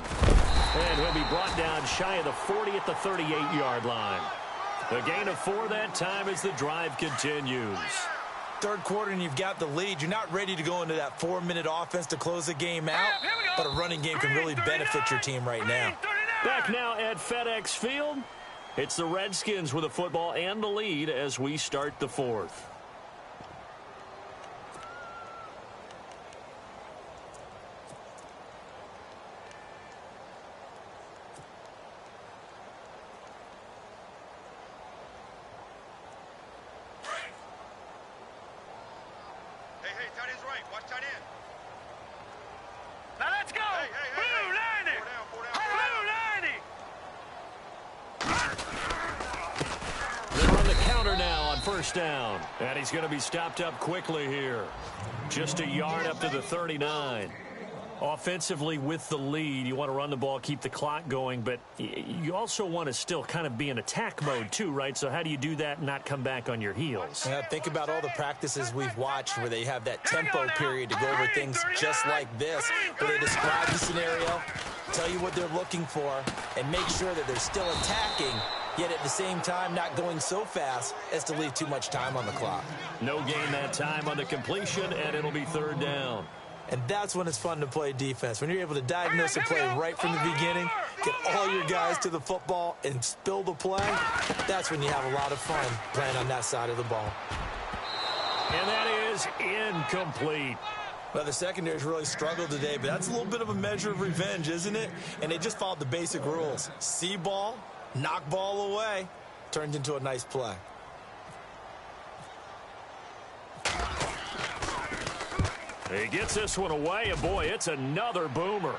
And he'll be brought down shy of the 40 at the 38-yard line. The gain of 4 that time as the drive continues. 3rd quarter and you've got the lead. You're not ready to go into that 4-minute offense to close the game out, but a running game can really benefit your team right now. Back now at FedEx Field. It's the Redskins with the football and the lead as we start the 4th. Down, and he's going to be stopped up quickly here. Just a yard up to the 39. Offensively with the lead, you want to run the ball, keep the clock going, but you also want to still kind of be in attack mode too, right? So how do you do that and not come back on your heels? Yeah, think about all the practices we've watched where they have that tempo period to go over things just like this, where they describe the scenario, tell you what they're looking for, and make sure that they're still attacking, yet at the same time not going so fast as to leave too much time on the clock. No gain that time on the completion, and it'll be 3rd down. And that's when it's fun to play defense. When you're able to diagnose a play right from the beginning, get all your guys to the football and spill the play, that's when you have a lot of fun playing on that side of the ball. And that is incomplete. Well, the secondary's really struggled today, but that's a little bit of a measure of revenge, isn't it? And they just followed the basic rules. See ball, knock ball away, turned into a nice play. He gets this one away, and boy, it's another boomer.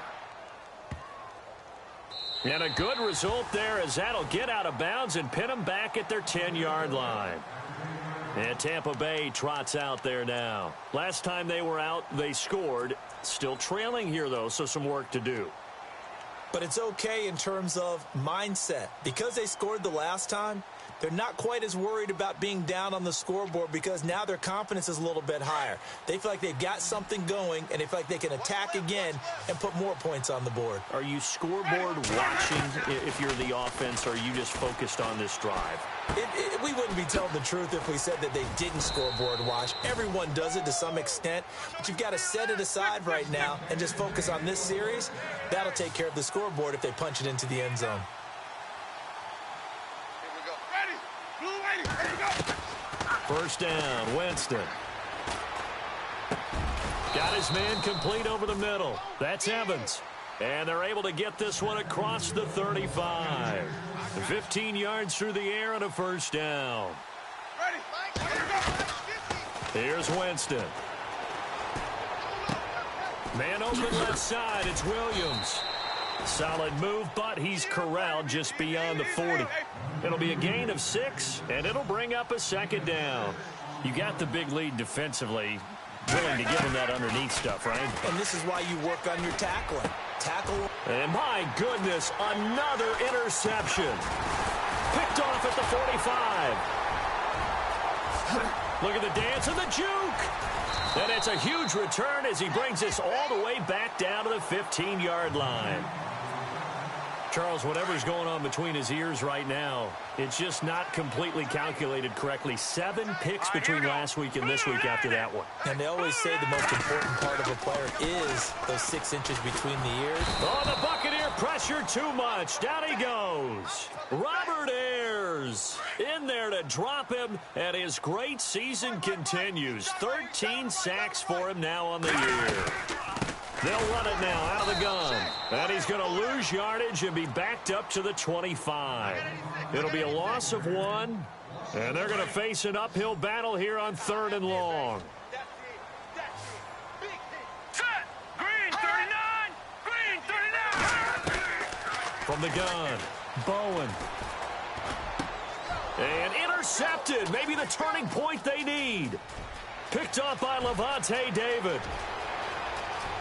And a good result there as that'll get out of bounds and pin them back at their 10-yard line. And Tampa Bay trots out there now. Last time they were out, they scored. Still trailing here, though, so some work to do. But it's okay in terms of mindset. Because they scored the last time, they're not quite as worried about being down on the scoreboard because now their confidence is a little bit higher. They feel like they've got something going, and they feel like they can attack again and put more points on the board. Are you scoreboard watching if you're the offense, or are you just focused on this drive? We wouldn't be telling the truth if we said that they didn't scoreboard watch. Everyone does it to some extent, but you've got to set it aside right now and just focus on this series. That'll take care of the scoreboard if they punch it into the end zone. First down, Winston. Got his man complete over the middle. That's Evans. And they're able to get this one across the 35. 15 yards through the air and a first down. Here's Winston. Man open left side, it's Williams. Solid move, but he's corralled just beyond the 40. It'll be a gain of 6, and it'll bring up a second down. You got the big lead defensively, willing to give him that underneath stuff, right? And this is why you work on your tackling. Tackle. And my goodness, another interception. Picked off at the 45. Look at the dance and the juke. And it's a huge return as he brings this all the way back down to the 15-yard line. Charles, whatever's going on between his ears right now, it's just not completely calculated correctly. 7 picks between last week and this week after that one. And they always say the most important part of a player is those 6 inches between the ears. Oh, the Buccaneer pressure too much. Down he goes. Robert Ayers in there to drop him, and his great season continues. 13 sacks for him now on the year. They'll run it now out of the gun. And he's going to lose yardage and be backed up to the 25. It'll be a loss of 1. And they're going to face an uphill battle here on 3rd and long. Green 39! Green 39! From the gun, Bowen. And intercepted. Maybe the turning point they need. Picked off by Levante David.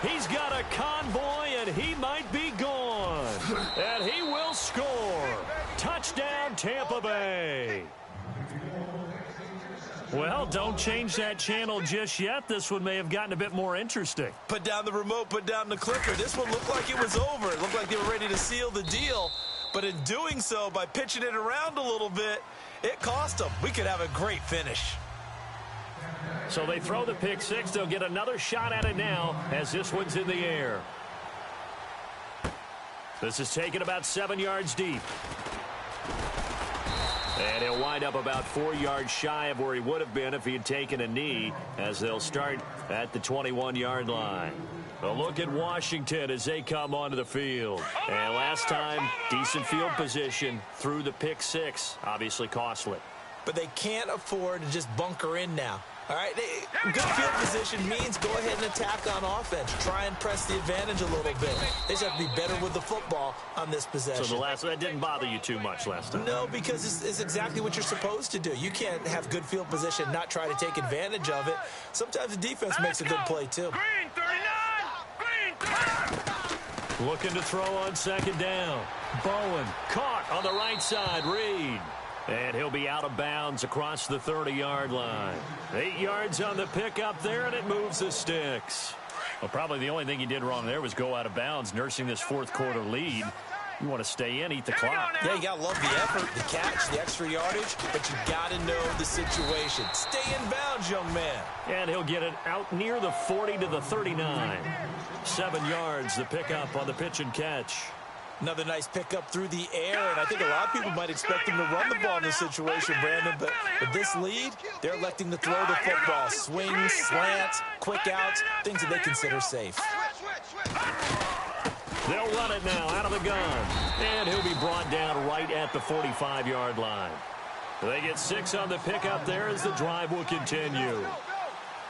He's got a convoy, and he might be gone. And he will score. Touchdown, Tampa Bay. Well, don't change that channel just yet. This one may have gotten a bit more interesting. Put down the remote, put down the clicker. This one looked like it was over. It looked like they were ready to seal the deal. But in doing so, by pitching it around a little bit, it cost them. We could have a great finish. So they throw the pick 6. They'll get another shot at it now as this one's in the air. This is taken about 7 yards deep. And he'll wind up about 4 yards shy of where he would have been if he had taken a knee, as they'll start at the 21-yard line. A look at Washington as they come onto the field. And last time, decent field position through the pick 6. Obviously costly. But they can't afford to just bunker in now. All right, good field position means go ahead and attack on offense. Try and press the advantage a little bit. They just have to be better with the football on this possession. So that didn't bother you too much last time? No, because it's exactly what you're supposed to do. You can't have good field position, not try to take advantage of it. Sometimes the defense makes a good play, too. Green 39! Green 39! Looking to throw on 2nd down. Bowen caught on the right side. Reed. And he'll be out of bounds across the 30-yard line. 8 yards on the pickup there, and it moves the sticks. Well, probably the only thing he did wrong there was go out of bounds, nursing this 4th quarter lead. You want to stay in, eat the clock. Yeah, you got to love the effort, the catch, the extra yardage, but you got to know the situation. Stay in bounds, young man. And he'll get it out near the 40 to the 39. 7 yards, the pickup on the pitch and catch. Another nice pickup through the air, and I think a lot of people might expect him to run the ball in this situation, Brandon, but with this lead, they're electing to throw the football. Swings, slants, quick outs, things that they consider safe. They'll run it now out of the gun, and he'll be brought down right at the 45-yard line. They get 6 on the pickup there as the drive will continue.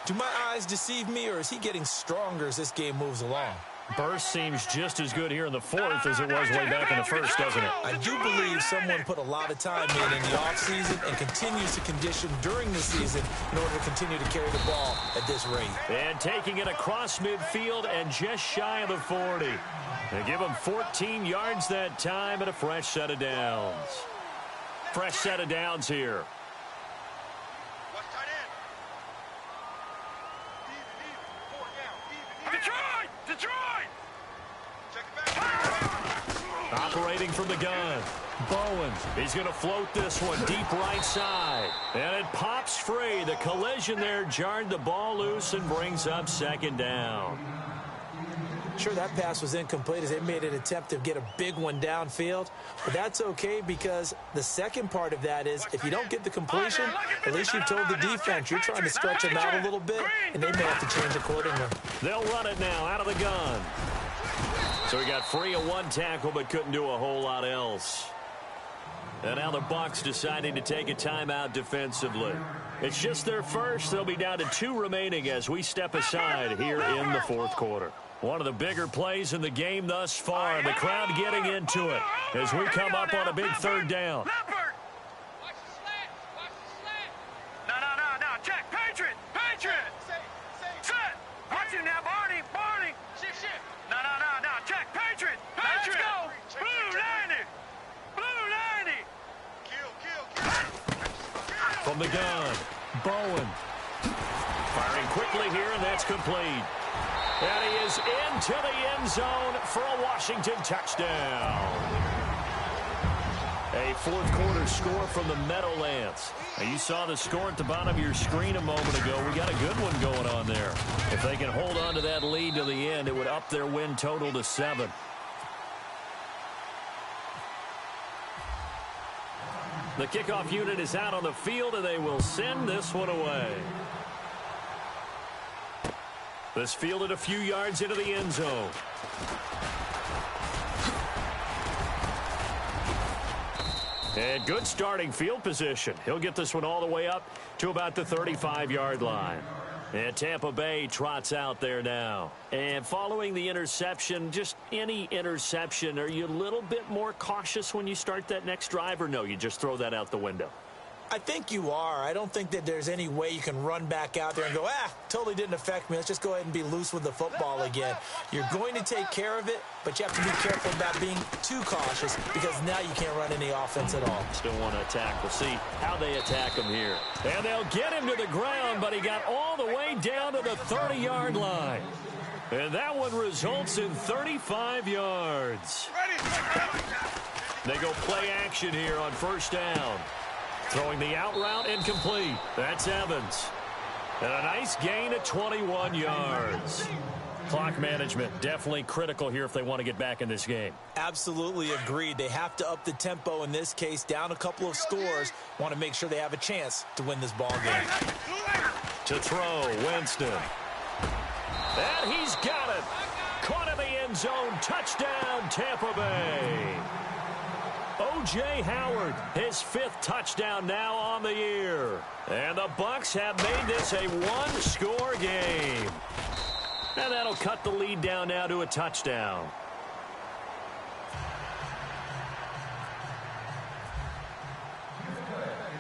Do my eyes deceive me, or is he getting stronger as this game moves along? Burst seems just as good here in the fourth as it was way back in the first, doesn't it? I do believe someone put a lot of time in the offseason and continues to condition during the season in order to continue to carry the ball at this rate. And taking it across midfield and just shy of the 40. They give him 14 yards that time and a fresh set of downs. Fresh set of downs here. Operating from the gun. Bowen. He's going to float this one deep right side. And it pops free. The collision there jarred the ball loose and brings up second down. Sure, that pass was incomplete as they made an attempt to get a big one downfield. But that's okay because the second part of that is if you don't get the completion, at least you've told the defense you're trying to stretch them out a little bit, and they may have to change accordingly. They'll run it now out of the gun. So he got free of one tackle but couldn't do a whole lot else. And now the Bucs deciding to take a timeout defensively. It's just their first. They'll be down to 2 remaining as we step aside here in the fourth quarter. One of the bigger plays in the game thus far. The crowd getting into it as we come up on a big third down. Watch the slant. No. Check. Patriot. Set. Watch it now, Barney. Shift. No. Check. Patriot. Let's go. Blue 90. Kill. From the gun, Bowen. Firing quickly here, and that's complete. And he is into the end zone for a Washington touchdown. A fourth quarter score from the Meadowlands. Now you saw the score at the bottom of your screen a moment ago. We got a good one going on there. If they can hold on to that lead to the end, it would up their win total to 7. The kickoff unit is out on the field, and they will send this one away. This fielded a few yards into the end zone. And good starting field position. He'll get this one all the way up to about the 35-yard line. And Tampa Bay trots out there now. And following the interception, just any interception, are you a little bit more cautious when you start that next drive, or no, you just throw that out the window? I think you are. I don't think that there's any way you can run back out there and go, totally didn't affect me. Let's just go ahead and be loose with the football again. You're going to take care of it, but you have to be careful about being too cautious because now you can't run any offense at all. Still want to attack. We'll see how they attack him here. And they'll get him to the ground, but he got all the way down to the 30-yard line. And that one results in 35 yards. They go play action here on first down. Throwing the out route incomplete. That's Evans. And a nice gain of 21 yards. Clock management definitely critical here if they want to get back in this game. Absolutely agreed. They have to up the tempo in this case, down a couple of scores. Want to make sure they have a chance to win this ball game. To throw, Winston. And he's got it. Caught in the end zone. Touchdown, Tampa Bay. O.J. Howard, his 5th touchdown now on the year. And the Bucs have made this a one-score game. And that'll cut the lead down now to a touchdown.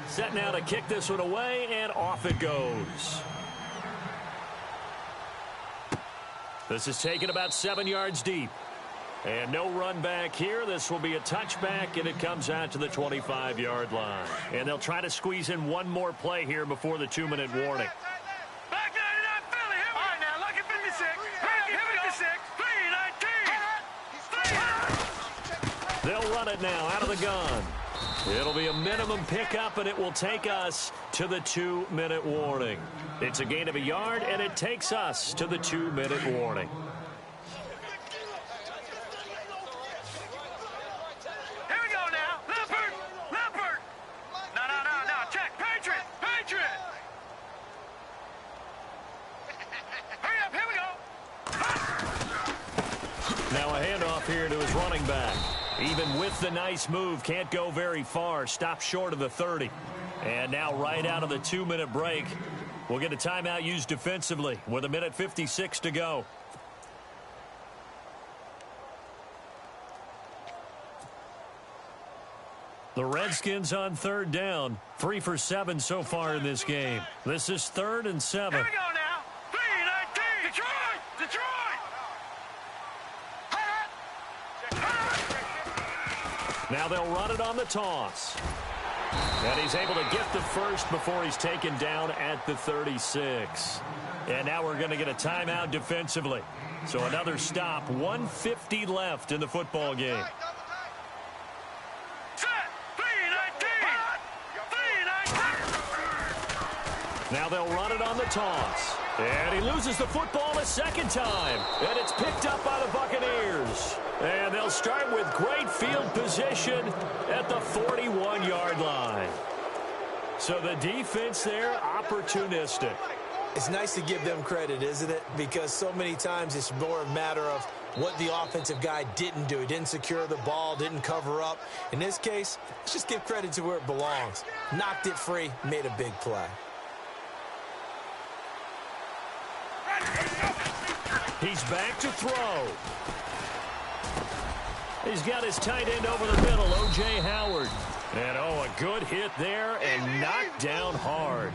Set now to kick this one away, and off it goes. This is taken about 7 yards deep. And no run back here. This will be a touchback, and it comes out to the 25-yard line. And they'll try to squeeze in one more play here before the 2-minute warning. Back 99 Philly. Here we go. Now, look at 56. Here we go. 319. They'll run it now out of the gun. It'll be a minimum pickup, and it will take us to the 2-minute warning. It's a gain of a yard, and it takes us to the 2-minute warning. Here to his running back. Even with the nice move, can't go very far. Stops short of the 30. And now right out of the 2-minute break, we'll get a timeout used defensively with 1:56 to go. The Redskins on third down. 3 for 7 so far in this game. This is 3rd and 7. Here we go now. 3-19. Detroit! Detroit! Now they'll run it on the toss. And he's able to get the first before he's taken down at the 36. And now we're going to get a timeout defensively. So another stop. 1:50 left in the football game. Now they'll run it on the toss. And he loses the football a second time. And it's picked up by the Buccaneers. And they'll start with great field position at the 41-yard line. So the defense there, opportunistic. It's nice to give them credit, isn't it? Because so many times it's more a matter of what the offensive guy didn't do. He didn't secure the ball, didn't cover up. In this case, let's just give credit to where it belongs. Knocked it free, made a big play. He's back to throw. He's got his tight end over the middle, O.J. Howard. And, a good hit there and knocked down hard.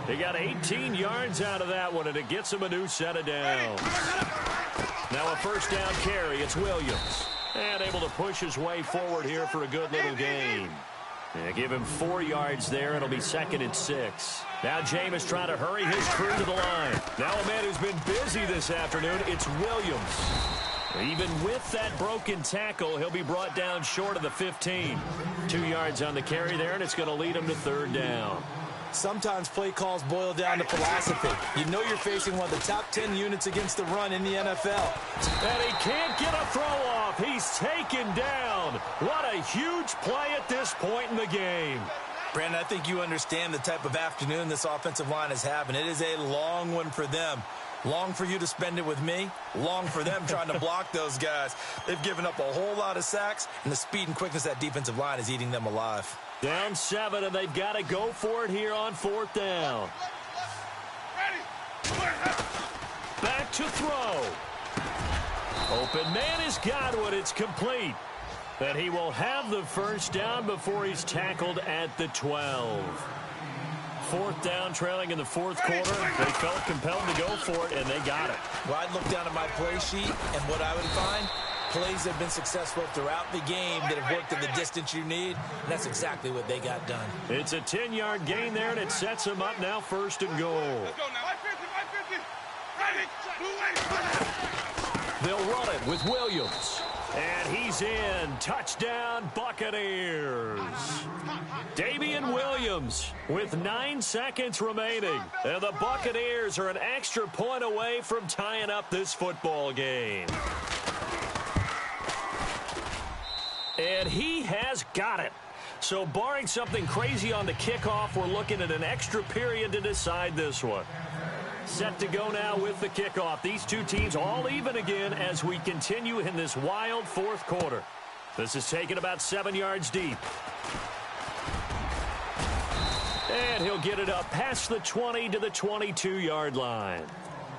They got 18 yards out of that one, and it gets him a new set of downs. Now a first down carry. It's Williams. And able to push his way forward here for a good little gain. And give him 4 yards there. It'll be 2nd and 6. Now Jameis trying to hurry his crew to the line. Now a man who's been busy this afternoon, it's Williams. Even with that broken tackle, he'll be brought down short of the 15. 2 yards on the carry there, and it's going to lead him to 3rd down. Sometimes play calls boil down to philosophy. You know you're facing one of the top 10 units against the run in the NFL. And he can't get a throw off. He's taken down. What a huge play at this point in the game. Brandon, I think you understand the type of afternoon this offensive line is having. It is a long one for them. Long for you to spend it with me. Long for them trying to block those guys. They've given up a whole lot of sacks, and the speed and quickness of that defensive line is eating them alive. Down 7, and they've got to go for it here on 4th down. Back to throw. Open man is Godwin. It's complete. And he will have the first down before he's tackled at the 12. 4th down, trailing in the 4th quarter. They felt compelled to go for it, and they got it. Well, I'd look down at my play sheet, and what I would find, plays have been successful throughout the game that have worked at the distance you need, and that's exactly what they got done. It's a 10-yard gain there, and it sets them up now 1st and goal. Let's go now. 550. They'll run it with Williams. And he's in. Touchdown, Buccaneers. Damian Williams with 9 seconds remaining. And the Buccaneers are an extra point away from tying up this football game. And he has got it. So barring something crazy on the kickoff, we're looking at an extra period to decide this one. Set to go now with the kickoff. These two teams all even again as we continue in this wild 4th quarter. This is taken about 7 yards deep. And he'll get it up past the 20 to the 22-yard line.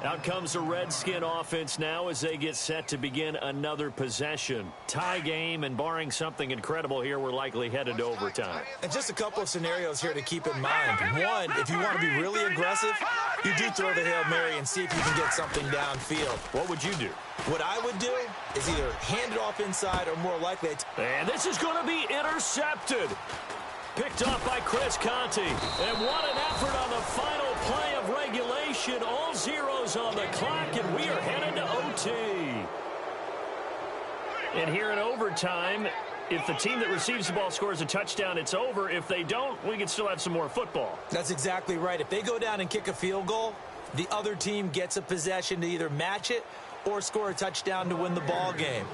Out comes the Redskin offense now as they get set to begin another possession. Tie game, and barring something incredible here, we're likely headed to overtime. And just a couple of scenarios here to keep in mind. One, if you want to be really aggressive, you do throw the Hail Mary and see if you can get something downfield. What would you do? What I would do is either hand it off inside or more likely... And this is going to be intercepted. Picked off by Chris Conte. And what an effort on the final play of regulation. All zeros on the clock, and we are headed to OT. And here in overtime, if the team that receives the ball scores a touchdown, it's over. If they don't, we can still have some more football. That's exactly right. If they go down and kick a field goal, the other team gets a possession to either match it or score a touchdown to win the ball game.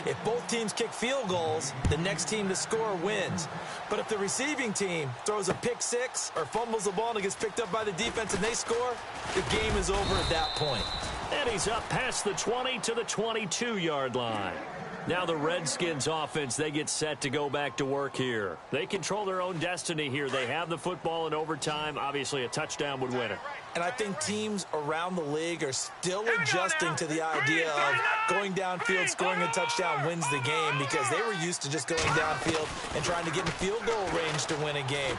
If both teams kick field goals, the next team to score wins. But if the receiving team throws a pick six or fumbles the ball and it gets picked up by the defense and they score, the game is over at that point. And he's up past the 20 to the 22-yard line. Now the Redskins offense, they get set to go back to work here. They control their own destiny here. They have the football in overtime. Obviously, a touchdown would win it. And I think teams around the league are still adjusting to the idea of going downfield, scoring a touchdown wins the game, because they were used to just going downfield and trying to get in field goal range to win a game.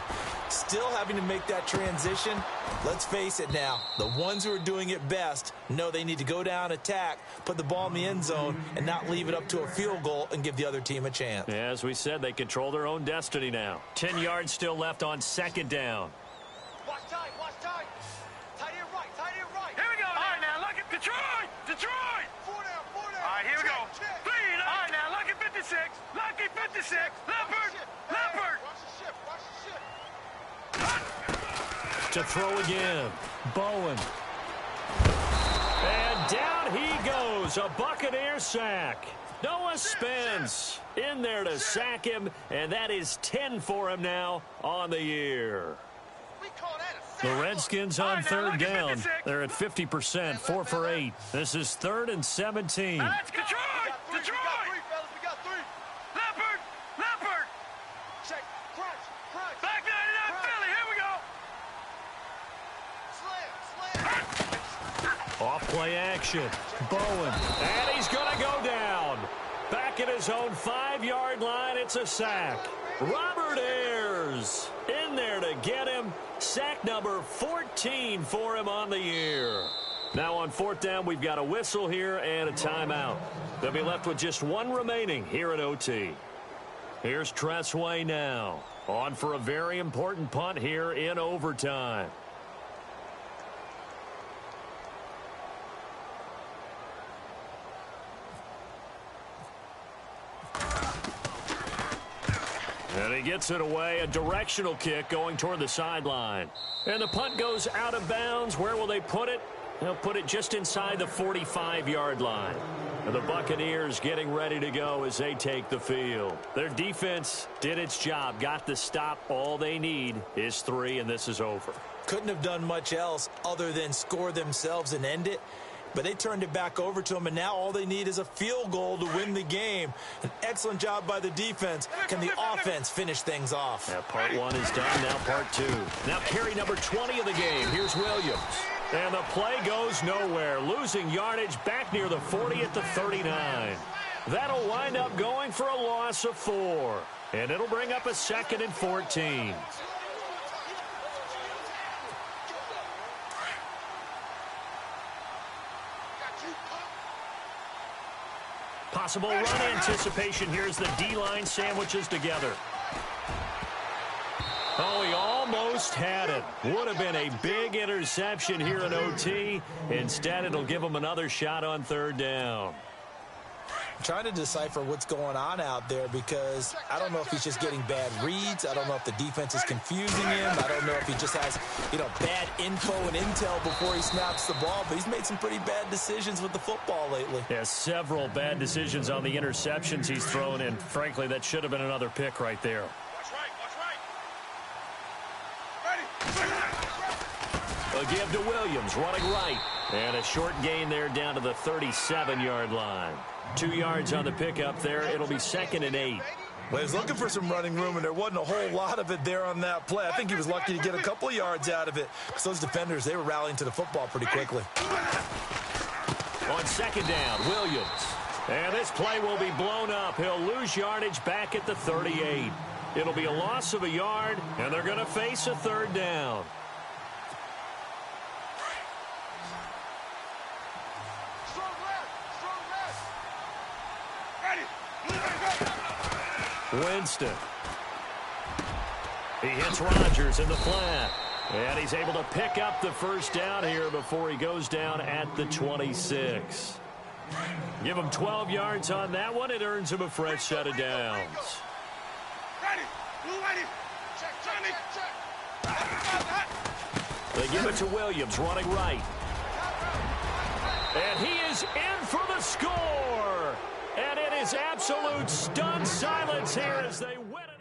Still having to make that transition. Let's face it now, the ones who are doing it best know they need to go down, attack, put the ball in the end zone, and not leave it up to a field goal and give the other team a chance. Yeah, as we said, they control their own destiny now. 10 yards still left on second down. Watch tight, watch tight. Tight end right, tight end right. Here we go. All right, now look at Detroit. Detroit. Four down, four down. All right, here we go. Three. All right, now lucky 56. Lucky 56. Leopard. Leopard. Watch the ship, watch the ship. To throw again. Bowen. And down he goes. A Buccaneer sack. Noah Spence in there to sack him, and that is 10 for him now on the year. The Redskins on third down. They're at 50%, 4 for 8. This is 3rd and 17. That's Detroit! Detroit! We got three. Leopard! Leopard! Check. Crunch. Crunch. Back 99 Philly. Here we go. Slam. Slam. Off play action. Bowen. And he's going to go down. Back at his own 5-yard line. It's a sack. Robert Ayers in there to get him. Sack number 14 for him on the year. Now on 4th down, we've got a whistle here and a timeout. They'll be left with just one remaining here at OT. Here's Tressway now. On for a very important punt here in overtime. And he gets it away, a directional kick going toward the sideline. And the punt goes out of bounds. Where will they put it? They'll put it just inside the 45-yard line. And the Buccaneers getting ready to go as they take the field. Their defense did its job, got the stop. All they need is 3, and this is over. Couldn't have done much else other than score themselves and end it. But they turned it back over to them, and now all they need is a field goal to win the game. An excellent job by the defense. Can the offense finish things off? Yeah, part 1 is done, now part 2. Now carry number 20 of the game. Here's Williams. And the play goes nowhere. Losing yardage back near the 40 at the 39. That'll wind up going for a loss of 4. And it'll bring up a 2nd and 14. Possible run anticipation. Here's the D-line sandwiches together. Oh, he almost had it. Would have been a big interception here in OT. Instead, it'll give him another shot on 3rd down. Trying to decipher what's going on out there, because I don't know if he's just getting bad reads. I don't know if the defense is confusing him. I don't know if he just has, bad info and intel before he snaps the ball. But he's made some pretty bad decisions with the football lately. Yeah, several bad decisions on the interceptions he's thrown, and frankly, that should have been another pick right there. Watch right, watch right. Ready. A give to Williams, running right. And a short gain there down to the 37-yard line. 2 yards on the pickup there. It'll be 2nd and 8. Well, he was looking for some running room, and there wasn't a whole lot of it there on that play. I think he was lucky to get a couple of yards out of it, because those defenders, they were rallying to the football pretty quickly. On 2nd down, Williams. And this play will be blown up. He'll lose yardage back at the 38. It'll be a loss of a yard, and they're going to face a 3rd down. Winston. He hits Rodgers in the flat. And he's able to pick up the 1st down here before he goes down at the 26. Give him 12 yards on that one. It earns him a fresh set of downs. They give it to Williams, running right. And he is in for the score. And it is absolute stunned silence here as they win it.